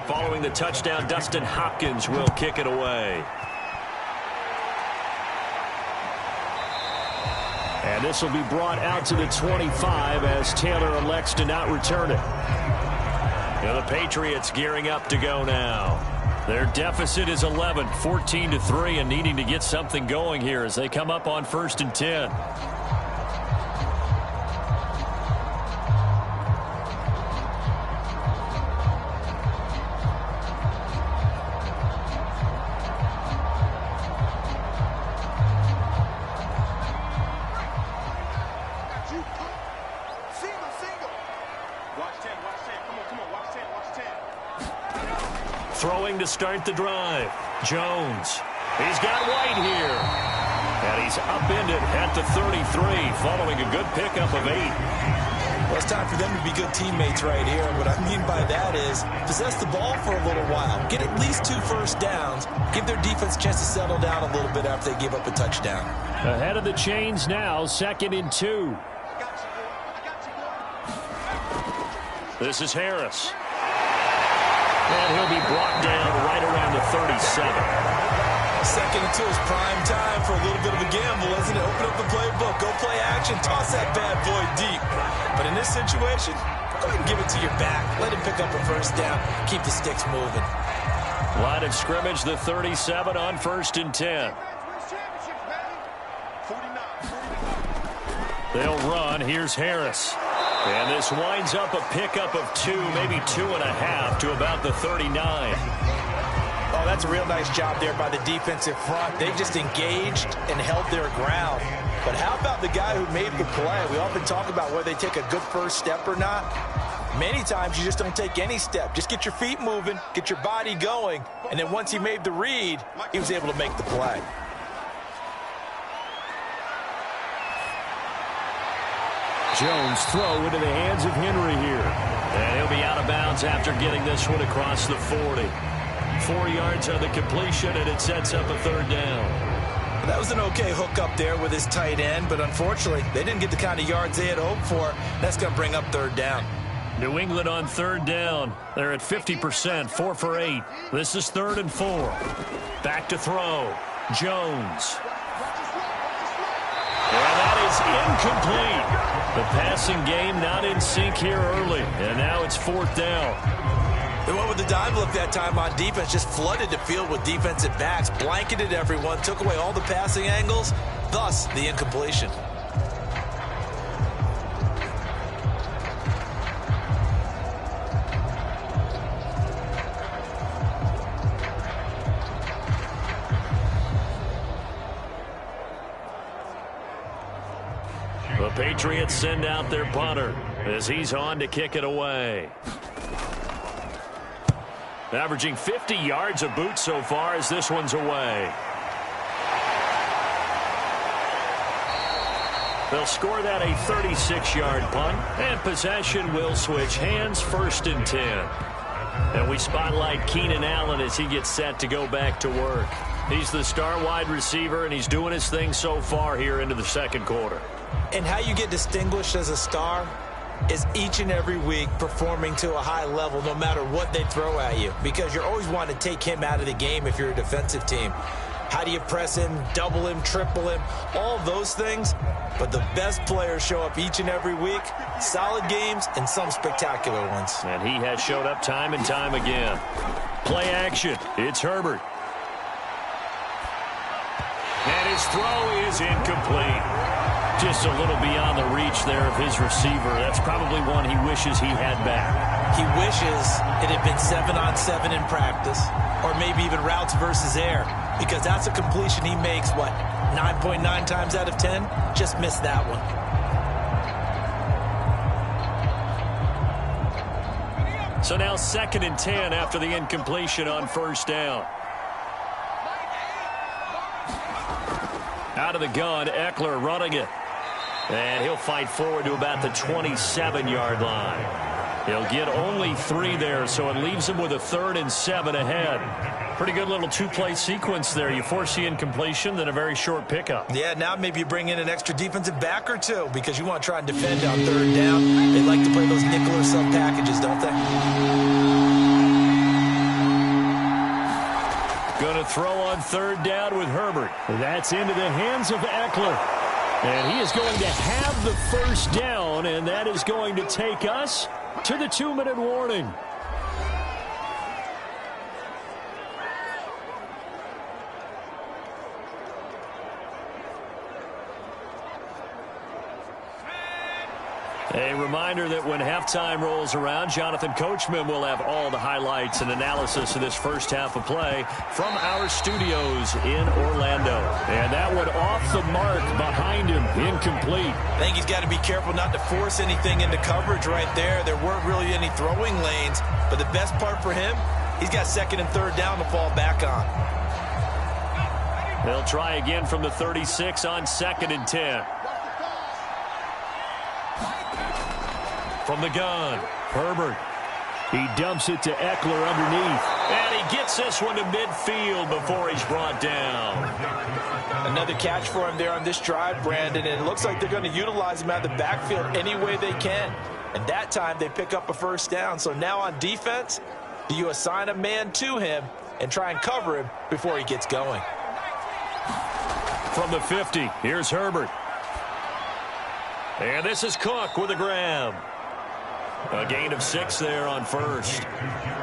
Following the touchdown, Dustin Hopkins will kick it away. And this will be brought out to the 25 as Taylor elects to not return it. Now the Patriots gearing up to go now. Their deficit is 11, 14-3, and needing to get something going here as they come up on 1st and 10. Throwing to start the drive. Jones. He's got White here. And he's upended at the 33 following a good pickup of 8. Well, it's time for them to be good teammates right here. And what I mean by that is possess the ball for a little while. Get at least 2 first downs. Give their defense a chance to settle down a little bit after they give up a touchdown. Ahead of the chains now, 2nd and 2. This is Harris. And he'll be brought down right around the 37. second and 2 is prime time for a little bit of a gamble, isn't it? Open up the playbook, go play action, toss that bad boy deep. But in this situation, go ahead and give it to your back. Let him pick up a first down. Keep the sticks moving. Line of scrimmage, the 37 on 1st and 10. They'll run. Here's Harris. And this winds up a pickup of 2, maybe 2.5 to about the 39. Oh, that's a real nice job there by the defensive front. They just engaged and held their ground. But how about the guy who made the play? We often talk about whether they take a good first step or not. Many times you just don't take any step. Just get your feet moving, get your body going, and then once he made the read, he was able to make the play. Jones throw into the hands of Henry here. And he'll be out of bounds after getting this one across the 40. 4 yards on the completion, and it sets up a 3rd down. That was an okay hook up there with his tight end, but unfortunately, they didn't get the kind of yards they had hoped for. That's going to bring up 3rd down. New England on 3rd down. They're at 50%, 4 for 8. This is 3rd and 4. Back to throw. Jones. And that is incomplete. The passing game not in sync here early, and now it's 4th down. They went with the dive look that time on defense, just flooded the field with defensive backs, blanketed everyone, took away all the passing angles, thus the incompletion. The Patriots send out their punter as he's on to kick it away. Averaging 50 yards a boot so far as this one's away. They'll score that a 36-yard punt, and possession will switch hands, 1st and 10. And we spotlight Keenan Allen as he gets set to go back to work. He's the star wide receiver, and he's doing his thing so far here into the 2nd quarter. And how you get distinguished as a star is each and every week performing to a high level no matter what they throw at you, because you're always wanting to take him out of the game if you're a defensive team. How do you press him, double him, triple him, all those things? But the best players show up each and every week, solid games and some spectacular ones. And he has showed up time and time again. Play action. It's Herbert. And his throw is incomplete. Just a little beyond the reach there of his receiver. That's probably one he wishes he had back. He wishes it had been 7-on-7 in practice, or maybe even routes versus air, because that's a completion he makes, what, 9.9 times out of 10? Just missed that one. So now 2nd and 10 after the incompletion on 1st down. Out of the gun, Eckler running it. And he'll fight forward to about the 27-yard line. He'll get only 3 there, so it leaves him with a 3rd and 7 ahead. Pretty good little 2-play sequence there. You force the incompletion, then a very short pickup. Yeah, now maybe you bring in an extra defensive back or 2 because you want to try and defend on 3rd down. They like to play those nickel or sub packages, don't they? Going to throw on 3rd down with Herbert. That's into the hands of Eckler. And he is going to have the 1st down, and that is going to take us to the 2-minute warning. A reminder that when halftime rolls around, Jonathan Coachman will have all the highlights and analysis of this first half of play from our studios in Orlando. And that one off the mark behind him, incomplete. I think he's got to be careful not to force anything into coverage right there. There weren't really any throwing lanes, but the best part for him, he's got 2nd and 3rd down to fall back on. They'll try again from the 36 on 2nd and 10. From the gun, Herbert. He dumps it to Eckler underneath. And he gets this one to midfield before he's brought down. Another catch for him there on this drive, Brandon. And it looks like they're going to utilize him out of the backfield any way they can. And that time they pick up a 1st down. So now on defense, do you assign a man to him and try and cover him before he gets going? from the 50. Here's Herbert. And this is Cook with a grab. A gain of 6 there on first.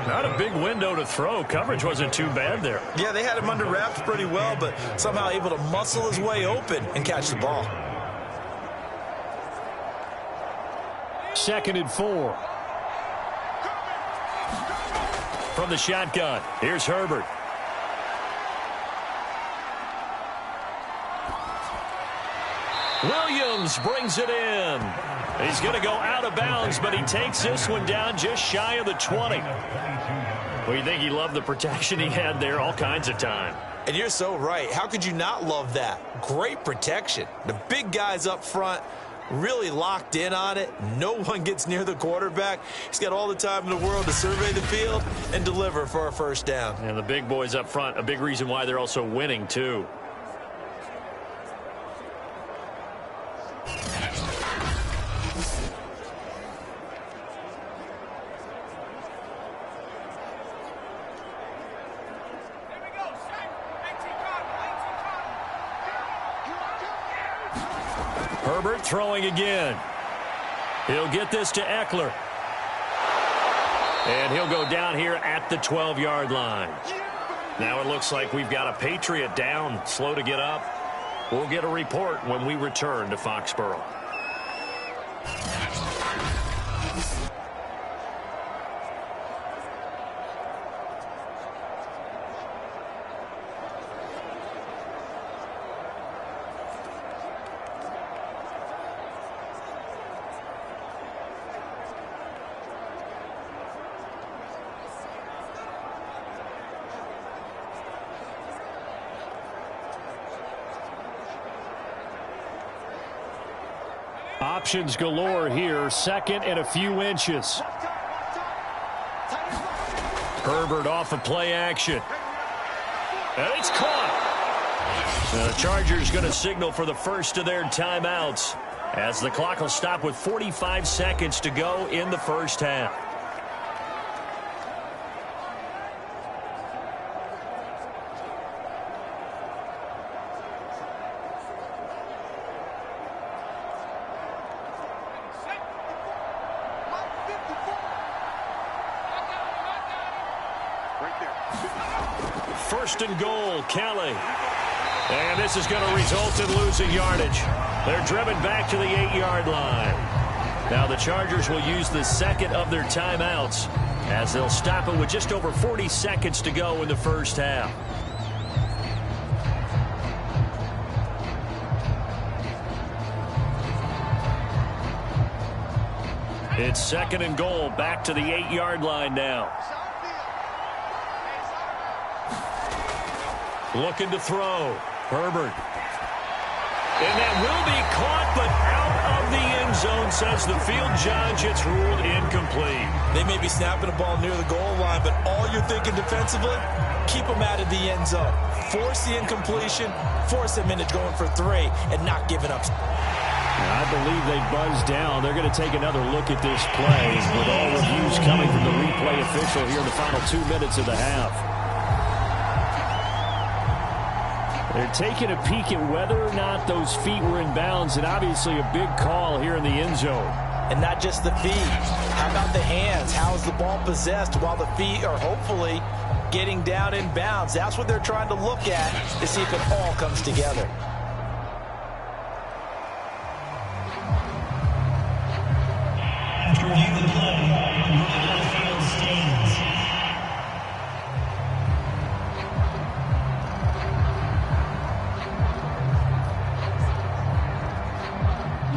Not a big window to throw. Coverage wasn't too bad there. Yeah, they had him under wraps pretty well, but somehow able to muscle his way open and catch the ball. 2nd and 4. From the shotgun, here's Herbert. Williams brings it in. He's going to go out of bounds, but he takes this one down just shy of the 20. Well, you think he loved the protection he had there all kinds of time. And you're so right. How could you not love that? Great protection. The big guys up front really locked in on it. No one gets near the quarterback. He's got all the time in the world to survey the field and deliver for a first down. And the big boys up front, a big reason why they're also winning, too. Herbert throwing again. He'll get this to Eckler. And he'll go down here at the 12-yard line. Now it looks like we've got a Patriot down, slow to get up. We'll get a report when we return to Foxborough. Options galore here. 2nd and a few inches. Herbert off of play action. And it's caught. Now the Chargers going to signal for the first of their timeouts as the clock will stop with 45 seconds to go in the first half. First and goal, Kelly. And this is going to result in losing yardage. They're driven back to the 8-yard line. Now the Chargers will use the second of their timeouts as they'll stop it with just over 40 seconds to go in the first half. It's 2nd and goal, back to the 8-yard line now. Looking to throw. Herbert. And that will be caught, but out of the end zone, says the field judge. It's ruled incomplete. They may be snapping the ball near the goal line, but all you're thinking defensively, keep them out of the end zone. Force the incompletion, force them into going for 3, and not giving up. I believe they buzzed down. They're going to take another look at this play with all reviews coming from the replay official here in the final 2 minutes of the half. They're taking a peek at whether or not those feet were in bounds, and obviously a big call here in the end zone. And not just the feet. How about the hands? How is the ball possessed while the feet are hopefully getting down in bounds? That's what they're trying to look at to see if it all comes together. After reviewing the play, moving on the field stands.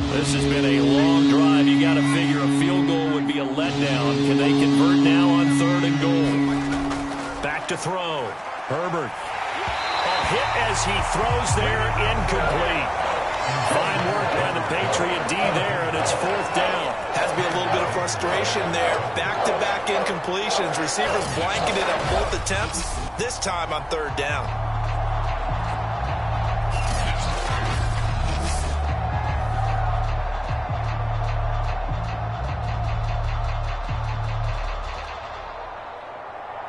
This has been a long drive. You got to figure a field goal would be a letdown. Can they convert now on 3rd and goal? Back to throw. Herbert. A hit as he throws there, incomplete. Fine work by the Patriot D there, and it's 4th down. Has to be a little bit of frustration there. Back-to-back incompletions. Receivers blanketed on both attempts, this time on 3rd down.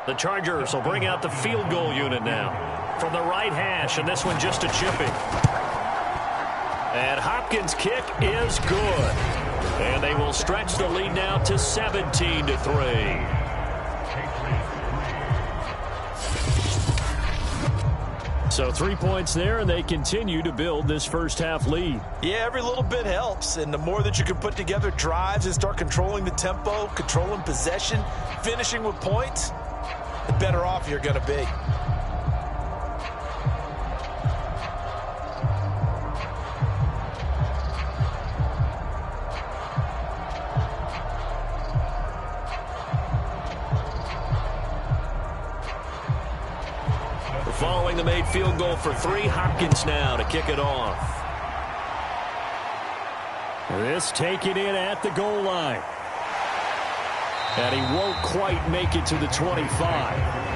The Chargers will bring out the field goal unit now from the right hash, and this one just a chipping. And Hopkins' kick is good. And they will stretch the lead now to 17-3. So 3 points there, and they continue to build this first-half lead. Yeah, every little bit helps, and the more that you can put together drives and start controlling the tempo, controlling possession, finishing with points, the better off you're going to be. Following the made field goal for 3, Hopkins now to kick it off. This taken in at the goal line. And he won't quite make it to the 25.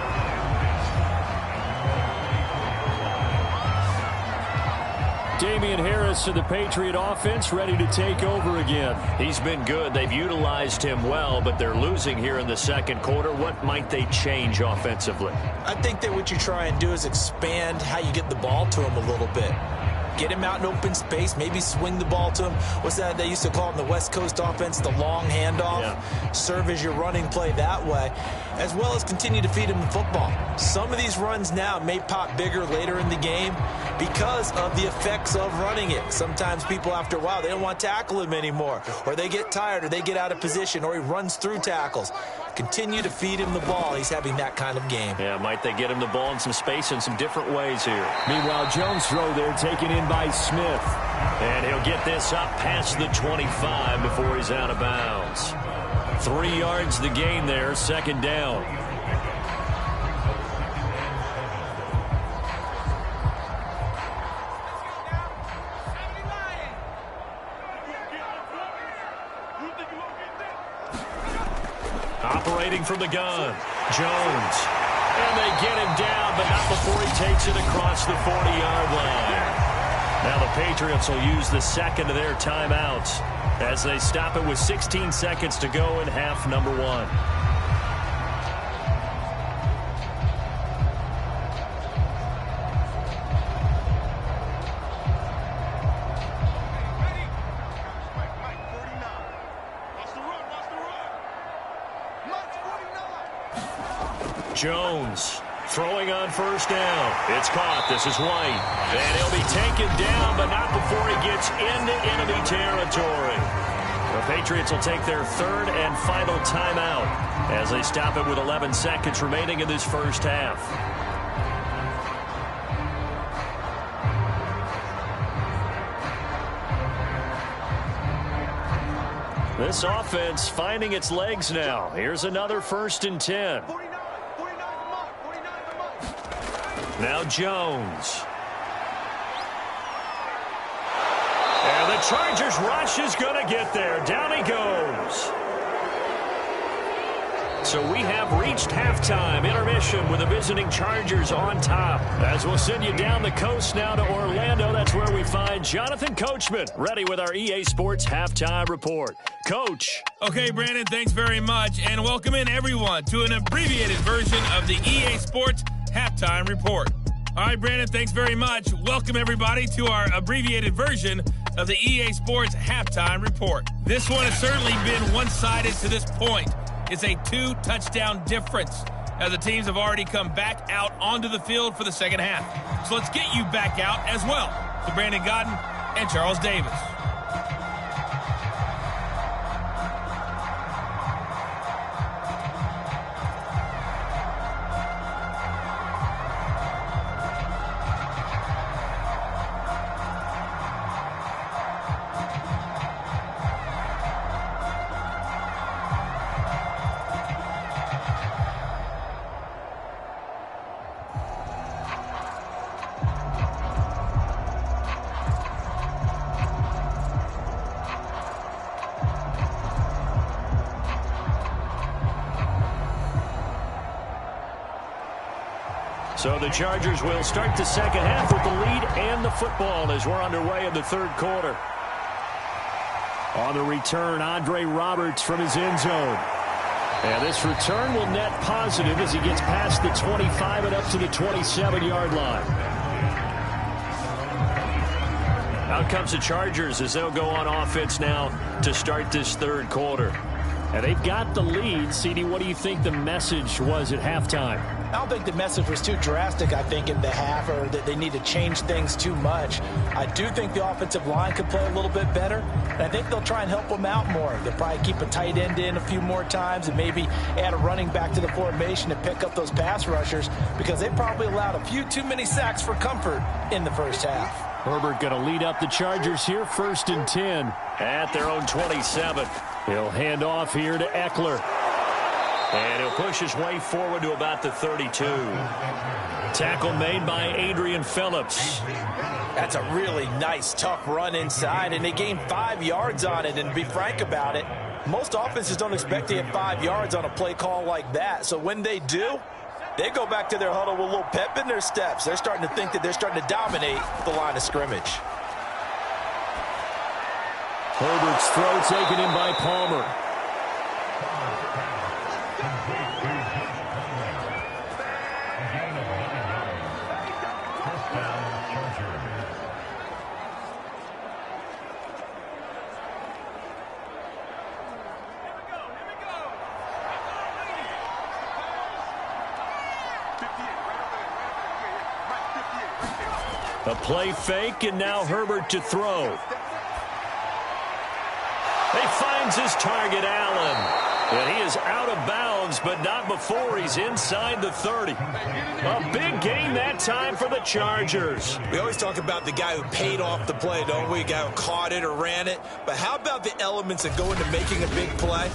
Damian Harris to the Patriot offense, ready to take over again. He's been good. They've utilized him well, but they're losing here in the second quarter. What might they change offensively? I think that what you try and do is expand how you get the ball to him a little bit. Get him out in open space, maybe swing the ball to him. What's that they used to call in the West Coast offense, the long handoff? Yeah. Serve as your running play that way, as well as continue to feed him the football. Some of these runs now may pop bigger later in the game because of the effects of running it. Sometimes people, after a while, they don't want to tackle him anymore, or they get tired, or they get out of position, or he runs through tackles. Continue to feed him the ball. He's having that kind of game. Yeah, might they get him the ball in some space in some different ways here. Meanwhile, Jones' throw there taken in by Smith. And he'll get this up past the 25 before he's out of bounds. 3 yards the gain there, second down. Operating from the gun, Jones. And they get him down, but not before he takes it across the 40-yard line. Now the Patriots will use the second of their timeouts as they stop it with 16 seconds to go in half number 1. Jones throwing on first down. It's caught. This is White. And he'll be taken down, but not before he gets into enemy territory. The Patriots will take their third and final timeout as they stop it with 11 seconds remaining in this first half. This offense finding its legs now. Here's another 1st and 10. Now Jones. And the Chargers rush is going to get there. Down he goes. So we have reached halftime intermission with the visiting Chargers on top. As we'll send you down the coast now to Orlando, that's where we find Jonathan Coachman, ready with our EA Sports halftime report. Coach. Okay, Brandon, thanks very much. And welcome in, everyone, to an abbreviated version of the EA Sports halftime report. All right, Brandon, thanks very much. Welcome, everybody, to our abbreviated version of the EA Sports halftime report. This one has certainly been one-sided to this point. It's a 2-touchdown difference as the teams have already come back out onto the field for the second half. So let's get you back out as well. To Brandon Godden and Charles Davis. So the Chargers will start the second half with the lead and the football as we're underway in the third quarter. On the return, Andre Roberts from his end zone. And this return will net positive as he gets past the 25 and up to the 27-yard line. Out comes the Chargers as they'll go on offense now to start this third quarter. And they've got the lead. CD, what do you think the message was at halftime? I don't think the message was too drastic, I think, in the half, or that they need to change things too much. I do think the offensive line could play a little bit better, and I think they'll try and help them out more. They'll probably keep a tight end in a few more times and maybe add a running back to the formation to pick up those pass rushers, because they probably allowed a few too many sacks for comfort in the first half. Herbert going to lead up the Chargers here, 1st and 10 at their own 27. He'll hand off here to Eckler. And he'll push his way forward to about the 32. Tackle made by Adrian Phillips. That's a really nice, tough run inside, and they gained 5 yards on it. And to be frank about it, most offenses don't expect to get 5 yards on a play call like that. So when they do, they go back to their huddle with a little pep in their steps. They're starting to think that they're starting to dominate the line of scrimmage. Herbert's throw taken in by Palmer. A play fake, and now Herbert to throw. He finds his target, Allen. And he is out of bounds, but not before he's inside the 30. A big gain that time for the Chargers. We always talk about the guy who paid off the play, don't we? A guy who caught it or ran it. But how about the elements that go into making a big play?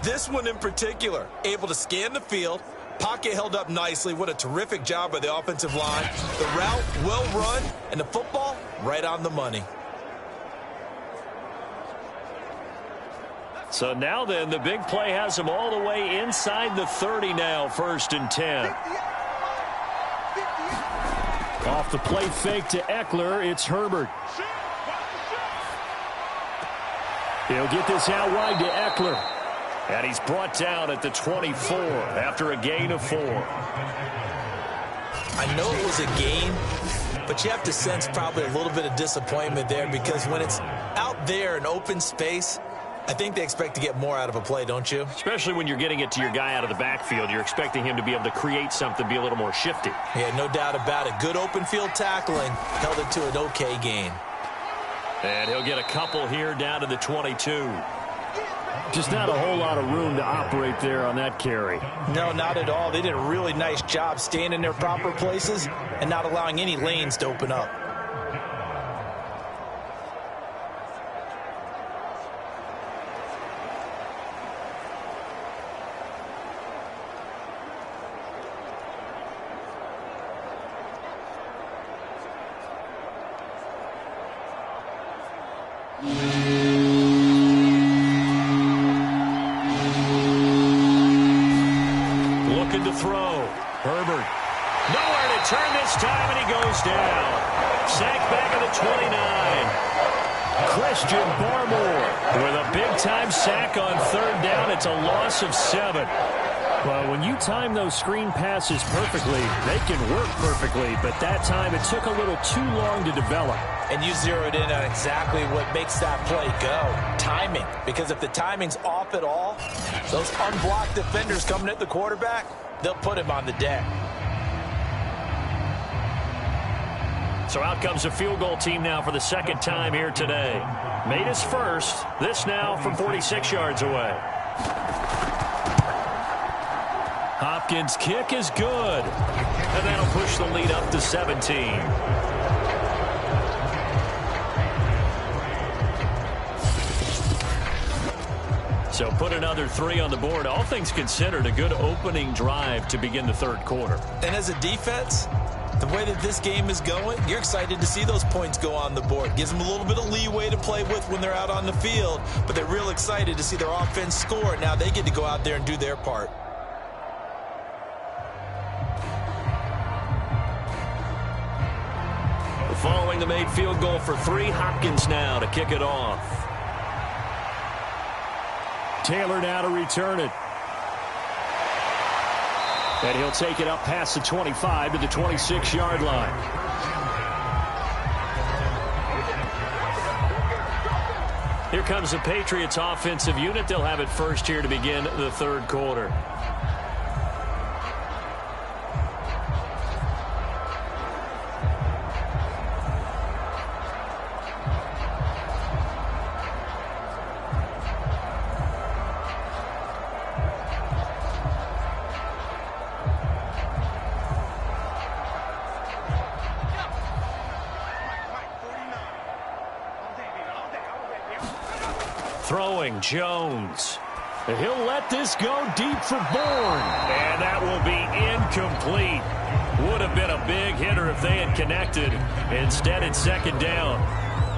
This one in particular, able to scan the field, pocket held up nicely. What a terrific job by the offensive line. The route, well run, and the football, right on the money. So now then, the big play has him all the way inside the 30 now, 1st and 10. Off the play fake to Eckler, it's Herbert. He'll get this out wide to Eckler. And he's brought down at the 24 after a gain of 4. I know it was a gain, but you have to sense probably a little bit of disappointment there, because when it's out there in open space, I think they expect to get more out of a play, don't you? Especially when you're getting it to your guy out of the backfield. You're expecting him to be able to create something, be a little more shifty. Yeah, no doubt about it. Good open field tackling. Held it to an okay gain. And he'll get a couple here down to the 22. Just not a whole lot of room to operate there on that carry. No, not at all. They did a really nice job staying in their proper places and not allowing any lanes to open up. Looking to throw. Herbert. Nowhere to turn this time, and he goes down. Sacked back at the 29. Christian Barmore with a big-time sack on 3rd down. It's a loss of 7. Well, when you time those screen passes perfectly, they can work perfectly, but that time it took a little too long to develop. And you zeroed in on exactly what makes that play go. Timing. Because if the timing's off at all, those unblocked defenders coming at the quarterback, they'll put him on the deck. So out comes the field goal team now for the 2nd time here today. Made his first. This now from 46 yards away. Hopkins' kick is good. And that'll push the lead up to 17. So put another 3 on the board. All things considered, a good opening drive to begin the 3rd quarter. And as a defense, the way that this game is going, you're excited to see those points go on the board. Gives them a little bit of leeway to play with when they're out on the field, but they're real excited to see their offense score. Now they get to go out there and do their part. Following the made field goal for 3, Hopkins now to kick it off. Taylor now to return it. And he'll take it up past the 25 to the 26-yard line. Here comes the Patriots offensive unit. They'll have it first here to begin the third quarter. Throwing Jones. He'll let this go deep for Bourne. And that will be incomplete. Would have been a big hitter if they had connected. Instead, it's second down.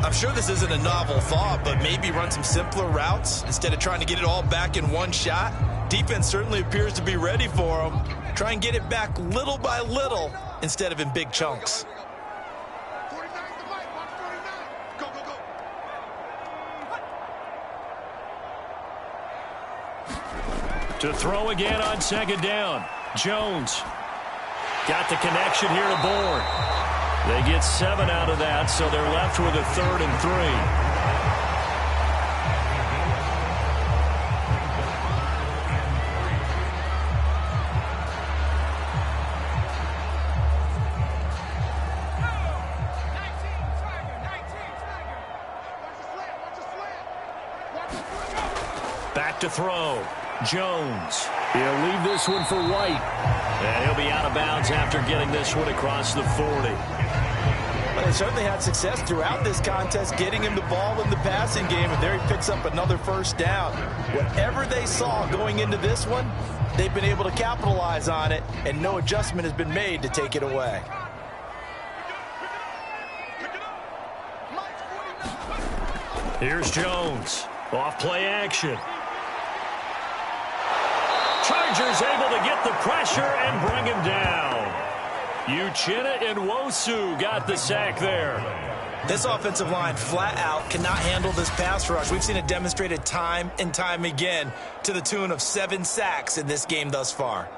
I'm sure this isn't a novel thought, but maybe run some simpler routes instead of trying to get it all back in one shot. Defense certainly appears to be ready for them. Try and get it back little by little instead of in big chunks. To throw again on second down. Jones got the connection here to Bourne. They get 7 out of that, so they're left with a 3rd and 3. Back to throw. Jones. He'll leave this one for White. And he'll be out of bounds after getting this one across the 40. Well, they certainly had success throughout this contest getting him the ball in the passing game, and there he picks up another first down. Whatever they saw going into this one, they've been able to capitalize on it, and no adjustment has been made to take it away. Here's Jones. Off play action. Chargers able to get the pressure and bring him down. Uchenna and Nwosu got the sack there. This offensive line flat out cannot handle this pass rush. We've seen it demonstrated time and time again to the tune of 7 sacks in this game thus far.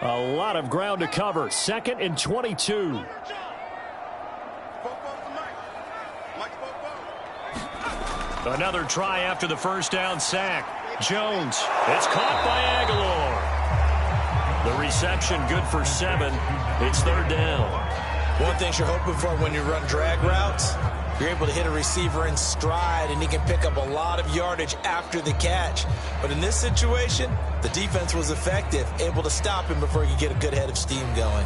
A lot of ground to cover. 2nd and 22. Another try after the first down sack. Jones. It's caught by Aguilar. The reception good for 7. It's 3rd down. One thing you're hoping for when you run drag routes, you're able to hit a receiver in stride, and he can pick up a lot of yardage after the catch. But in this situation, the defense was effective, able to stop him before he could get a good head of steam going.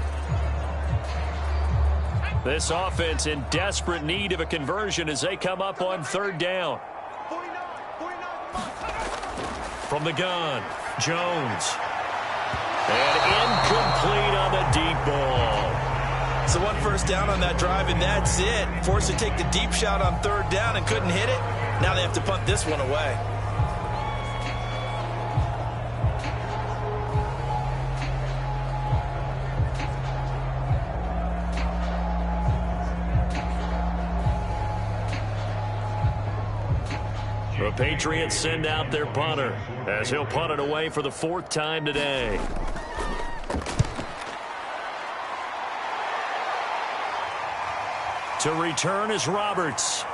This offense in desperate need of a conversion as they come up on 3rd down. From the gun, Jones. And incomplete on the deep ball. So 1 first down on that drive, and that's it. Forced to take the deep shot on 3rd down and couldn't hit it. Now they have to punt this one away. The Patriots send out their punter as he'll punt it away for the 4th time today. To return is Roberts.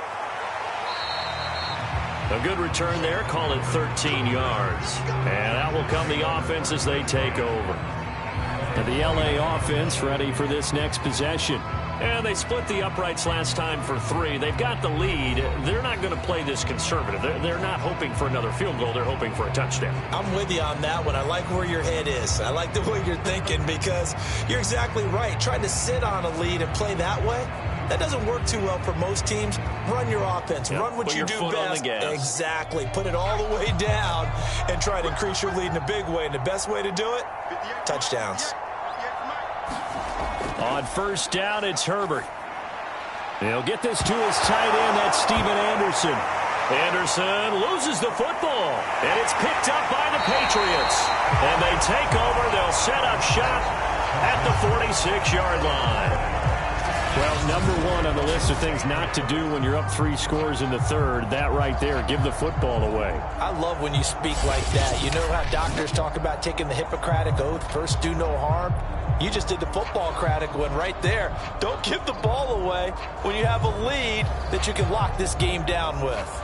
A good return there, call it 13 yards. And that will come the offense as they take over. And the LA offense ready for this next possession. And they split the uprights last time for 3. They've got the lead. They're not going to play this conservative. They're not hoping for another field goal. They're hoping for a touchdown. I'm with you on that one. I like where your head is. I like the way you're thinking because you're exactly right. Trying to sit on a lead and play that way, that doesn't work too well for most teams. Run your offense. Yep. Run what you do best. Exactly. Put it all the way down and try to increase your lead in a big way. And the best way to do it, touchdowns. On 1st down, it's Herbert. He'll get this to his tight end. That's Steven Anderson. Anderson loses the football, and it's picked up by the Patriots. And they take over. They'll set up shop at the 46-yard line. Well, number one on the list of things not to do when you're up 3 scores in the third, that right there, give the football away. I love when you speak like that. You know how doctors talk about taking the Hippocratic Oath, first do no harm? You just did the football-cratic one right there. Don't give the ball away when you have a lead that you can lock this game down with.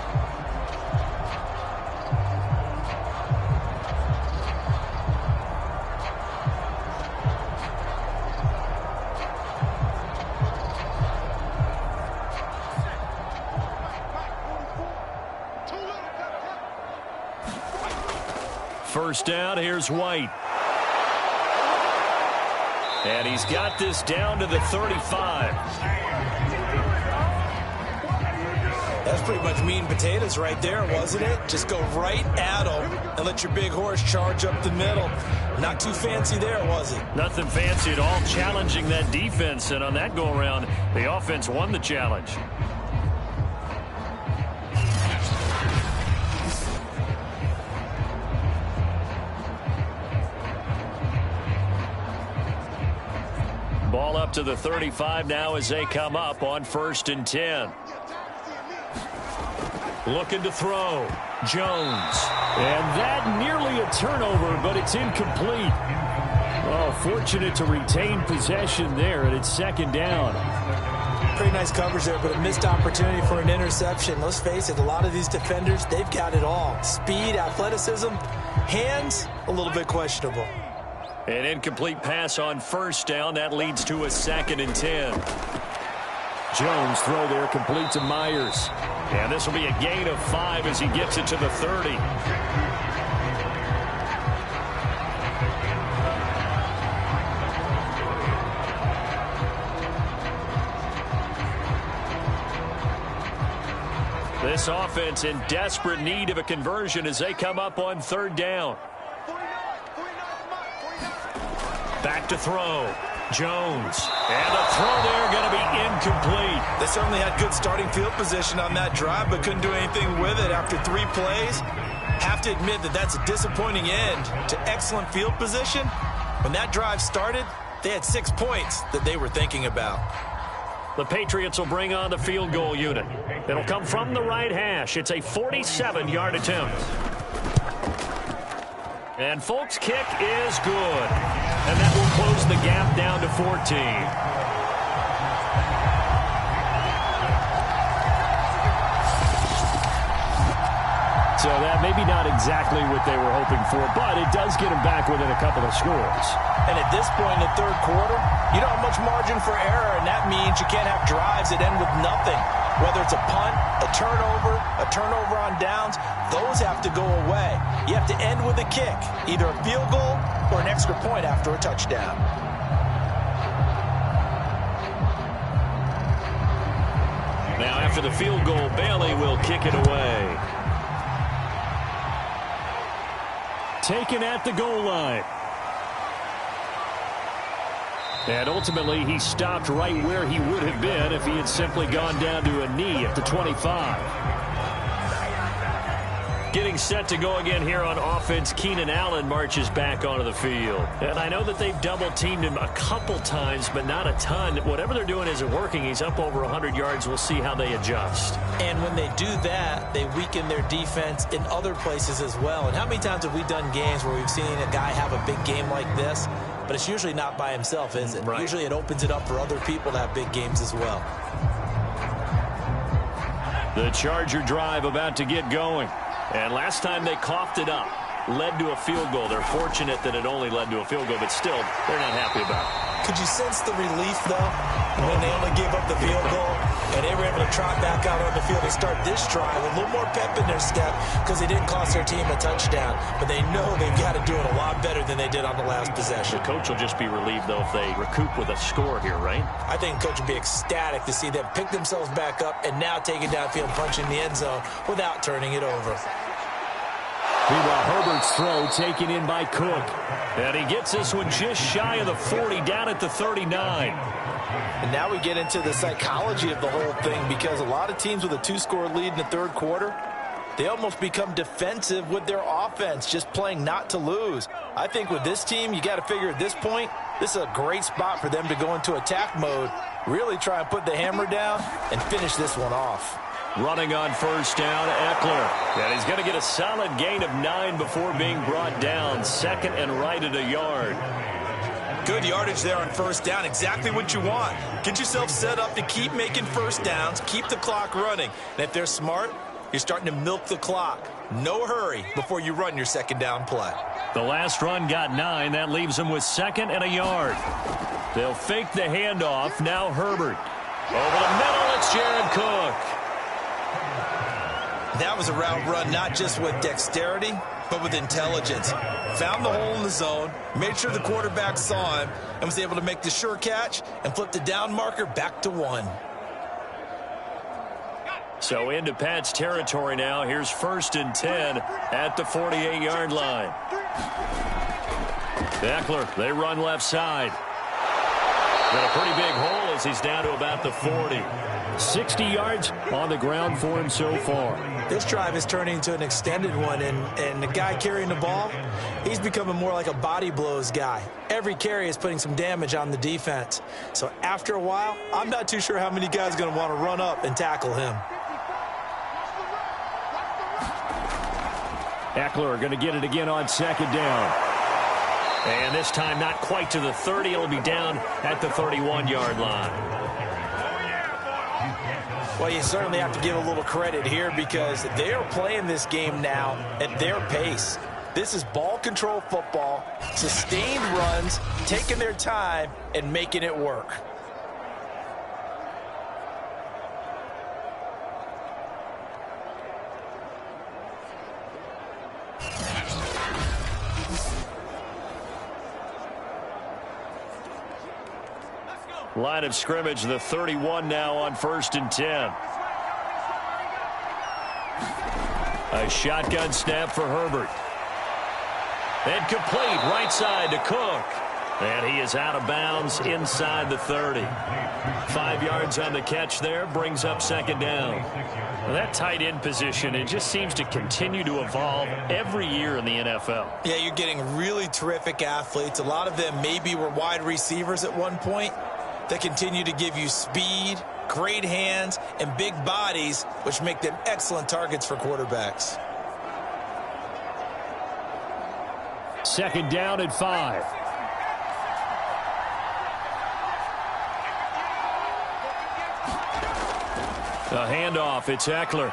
First down, here's White. And he's got this down to the 35. That's pretty much meat and potatoes right there, wasn't it? Just go right at him and let your big horse charge up the middle. Not too fancy there, was it? Nothing fancy at all, challenging that defense. And on that go-around, the offense won the challenge. Ball up to the 35 now as they come up on 1st and 10. Looking to throw. Jones. And that nearly a turnover, but it's incomplete. Oh, fortunate to retain possession there, and it's 2nd down. Pretty nice coverage there, but a missed opportunity for an interception. Let's face it, a lot of these defenders, they've got it all. Speed, athleticism, hands, a little bit questionable. An incomplete pass on 1st down. That leads to a 2nd and 10. Jones throw there complete to Myers. And this will be a gain of 5 as he gets it to the 30. This offense in desperate need of a conversion as they come up on 3rd down. Back to throw. Jones. And a throw there going to be incomplete. They certainly had good starting field position on that drive, but couldn't do anything with it after 3 plays. Have to admit that that's a disappointing end to excellent field position. When that drive started, they had 6 points that they were thinking about. The Patriots will bring on the field goal unit. It'll come from the right hash. It's a 47-yard attempt. And Folk's kick is good. And that will close the gap down to 14. So that maybe not exactly what they were hoping for, but it does get them back within a couple of scores. And at this point in the 3rd quarter, you don't have much margin for error, and that means you can't have drives that end with nothing. Whether it's a punt, a turnover on downs, those have to go away. You have to end with a kick, either a field goal or an extra point after a touchdown. Now after the field goal, Bailey will kick it away. Taken at the goal line. And ultimately, he stopped right where he would have been if he had simply gone down to a knee at the 25. Getting set to go again here on offense, Keenan Allen marches back onto the field. And I know that they've double-teamed him a couple times, but not a ton. Whatever they're doing isn't working. He's up over 100 yards. We'll see how they adjust. And when they do that, they weaken their defense in other places as well. And how many times have we done games where we've seen a guy have a big game like this? But it's usually not by himself, is it? Right. Usually it opens it up for other people to have big games as well. The Charger drive about to get going. And last time they coughed it up, led to a field goal. They're fortunate that it only led to a field goal, but still, they're not happy about it. Could you sense the relief, though, when they only gave up the field goal and they were able to trot back out on the field and start this drive with a little more pep in their step because they didn't cost their team a touchdown, but they know they've got to do it a lot better than they did on the last possession. The coach will just be relieved, though, if they recoup with a score here, right? I think the coach would be ecstatic to see them pick themselves back up and now take it downfield, punch in the end zone without turning it over. Meanwhile, Herbert's throw taken in by Cook. And he gets this one just shy of the 40, down at the 39. And now we get into the psychology of the whole thing, because a lot of teams with a 2-score lead in the 3rd quarter, they almost become defensive with their offense, just playing not to lose. I think with this team, you got to figure at this point, this is a great spot for them to go into attack mode Really try and put the hammer down and finish this one off. Running on first down, Eckler. And he's going to get a solid gain of 9 before being brought down. Second and right at a yard. Good yardage there on first down. Exactly what you want. Get yourself set up to keep making first downs, keep the clock running. And if they're smart, you're starting to milk the clock. No hurry before you run your second down play. The last run got 9. That leaves them with second and a yard. They'll fake the handoff. Now Herbert. Over the middle, it's Jared Cook. That was a route run not just with dexterity, but with intelligence. Found the hole in the zone, made sure the quarterback saw him, and was able to make the sure catch and flip the down marker back to 1. So into Pat's territory now. Here's first and 10 at the 48-yard line. Eckler, they run left side. Got a pretty big hole as he's down to about the 40. 60 yards on the ground for him so far. This drive is turning into an extended one, and the guy carrying the ball, he's becoming more like a body blows guy. Every carry is putting some damage on the defense. So after a while, I'm not too sure how many guys are going to want to run up and tackle him. Eckler going to get it again on second down. And this time not quite to the 30. It'll be down at the 31-yard line. Well, you certainly have to give a little credit here because they are playing this game now at their pace. This is ball control football, sustained runs, taking their time, and making it work. Line of scrimmage, the 31 now on first and 10. A shotgun snap for Herbert. And complete right side to Cook. And he is out of bounds inside the 30. 5 yards on the catch there, brings up second down. Well, that tight end position, it just seems to continue to evolve every year in the NFL. Yeah, you're getting really terrific athletes. A lot of them maybe were wide receivers at one point. That continue to give you speed, great hands, and big bodies, which make them excellent targets for quarterbacks. Second down and 5. A handoff, it's Eckler.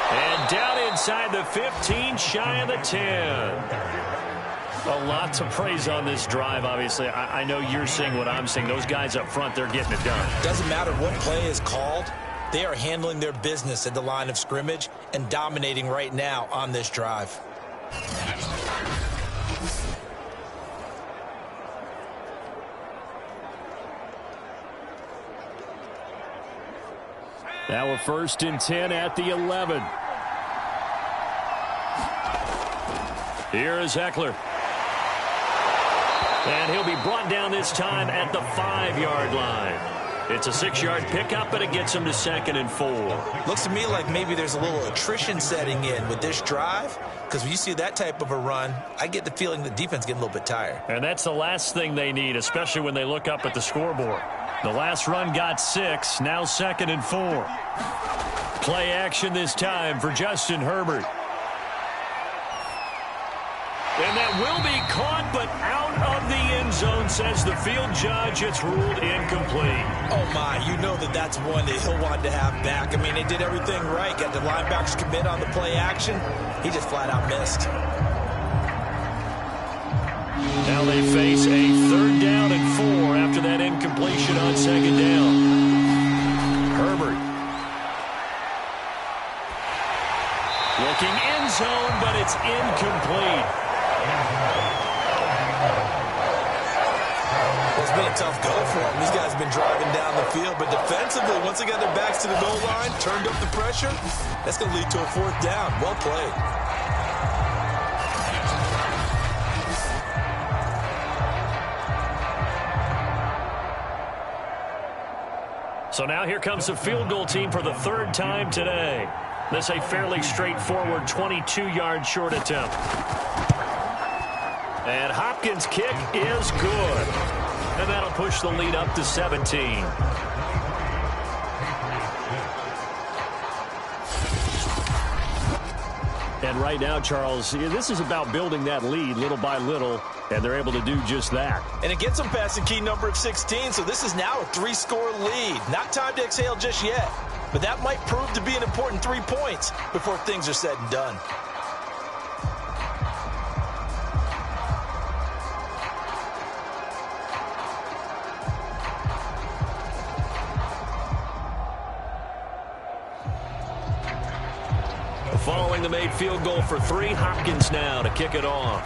And down inside the 15, shy of the 10. A lot to praise on this drive, obviously. I know you're seeing what I'm seeing. Those guys up front, they're getting it done. Doesn't matter what play is called. They are handling their business at the line of scrimmage and dominating right now on this drive. Now a first and 10 at the 11. Here is Eckler. And he'll be brought down this time at the 5-yard line. It's a 6-yard pickup, but it gets him to second and 4. Looks to me like maybe there's a little attrition setting in with this drive, because when you see that type of a run, I get the feeling the defense getting a little bit tired. And that's the last thing they need, especially when they look up at the scoreboard. The last run got 6, now second and 4. Play action this time for Justin Herbert. And that will be caught, but out of the end zone, says the field judge. It's ruled incomplete. Oh, my. You know that's one that he'll want to have back. I mean, they did everything right. Got the linebackers commit on the play action. He just flat out missed. Now they face a third down and 4 after that incompletion on second down. Herbert. Looking end zone, but it's incomplete. It's been a tough go for them. These guys have been driving down the field, but defensively, once they got their backs to the goal line, turned up the pressure, that's going to lead to a fourth down. Well played. So now here comes the field goal team for the third time today. This a fairly straightforward 22-yard short attempt. And Hopkins' kick is good. and that'll push the lead up to 17. And right now, Charles, this is about building that lead little by little, and they're able to do just that. And it gets them past the key number of 16, so this is now a 3-score lead. Not time to exhale just yet, but that might prove to be an important 3 points before things are said and done. Following the made field goal for 3, Hopkins now to kick it off.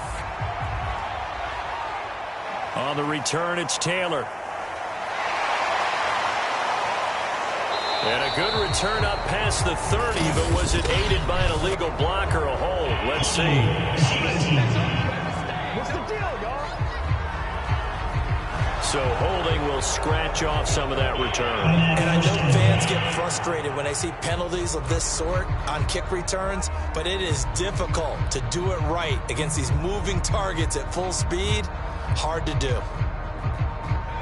On the return, it's Taylor. And a good return up past the 30, but was it aided by an illegal block or a hold? Let's see. What's the deal, y'all? So holding will scratch off some of that return. And I know fans get frustrated when they see penalties of this sort on kick returns, but it is difficult to do it right against these moving targets at full speed. Hard to do.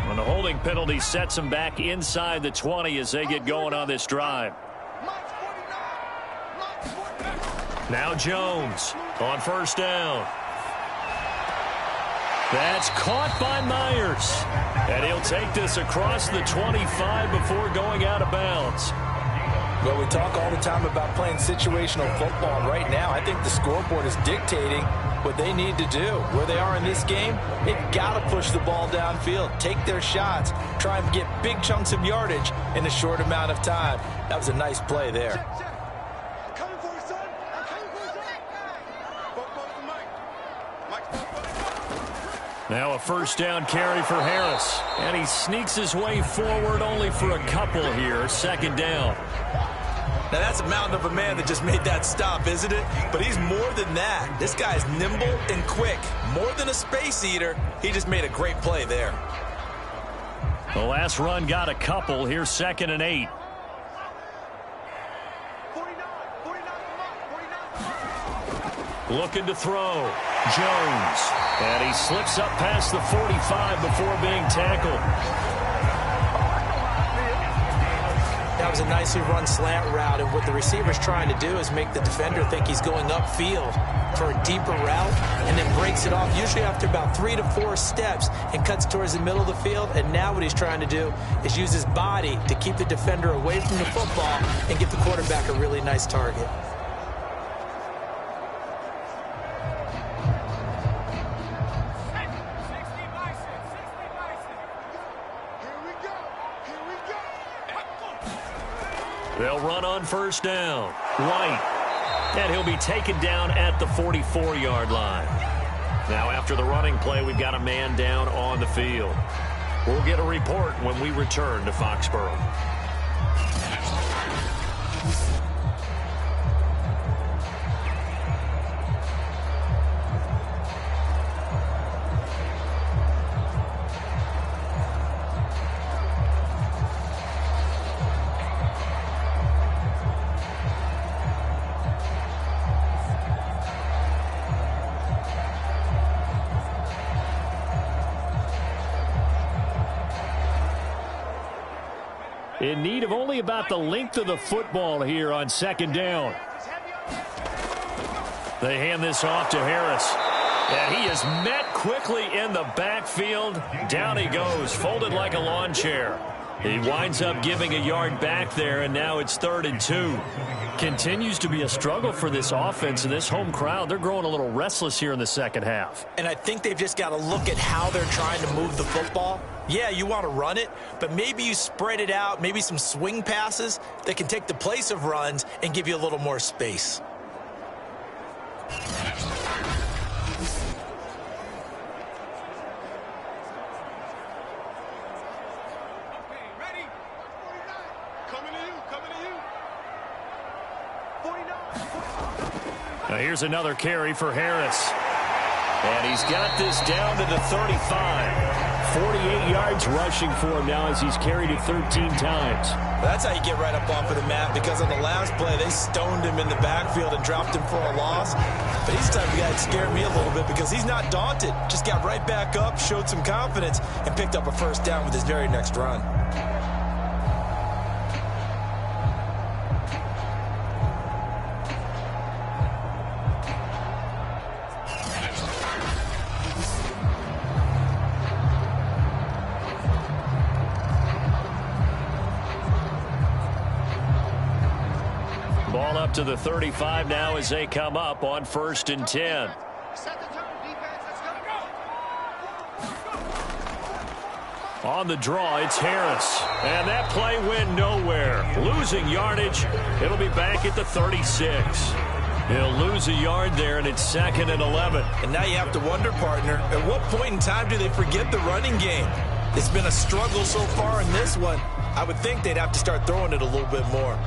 And the holding penalty sets them back inside the 20 as they get going on this drive. Now Jones on first down. That's caught by Myers. And he'll take this across the 25 before going out of bounds. Well, we talk all the time about playing situational football, and right now I think the scoreboard is dictating what they need to do. Where they are in this game, they've got to push the ball downfield, take their shots, try and get big chunks of yardage in a short amount of time. That was a nice play there. Now a first down carry for Harris. And he sneaks his way forward only for a couple here. Second down. Now that's a mountain of a man that just made that stop, isn't it? But he's more than that. This guy's nimble and quick. More than a space eater. He just made a great play there. The last run got a couple. Here's 2nd and 8. Looking to throw. Jones. And he slips up past the 45 before being tackled. That was a nicely run slant route, and what the receiver's trying to do is make the defender think he's going upfield for a deeper route, and then breaks it off usually after about 3 to 4 steps and cuts towards the middle of the field. And now what he's trying to do is use his body to keep the defender away from the football and give the quarterback a really nice target. They'll run on first down. White. And he'll be taken down at the 44-yard line. Now after the running play, we've got a man down on the field. We'll get a report when we return to Foxborough. In need of only about the length of the football here on second down. They hand this off to Harris. And he is met quickly in the backfield. Down he goes, folded like a lawn chair. He winds up giving a yard back there, and now it's 3rd and 2. Continues to be a struggle for this offense and this home crowd. They're growing a little restless here in the second half. And I think they've just got to look at how they're trying to move the football. Yeah, you want to run it, but maybe you spread it out, maybe some swing passes that can take the place of runs and give you a little more space. Now here's another carry for Harris. And he's got this down to the 35. 48 yards rushing for him now as he's carried it 13 times. That's how you get right up off of the mat, because on the last play, they stoned him in the backfield and dropped him for a loss. But he's the type of guy that scared me a little bit because he's not daunted. Just got right back up, showed some confidence, and picked up a first down with his very next run. Ball up to the 35 now as they come up on 1st and 10. On the draw, it's Harris. And that play went nowhere. Losing yardage. It'll be back at the 36. He'll lose a yard there, and it's 2nd and 11. And now you have to wonder, partner, at what point in time do they forget the running game? It's been a struggle so far in this one. I would think they'd have to start throwing it a little bit more.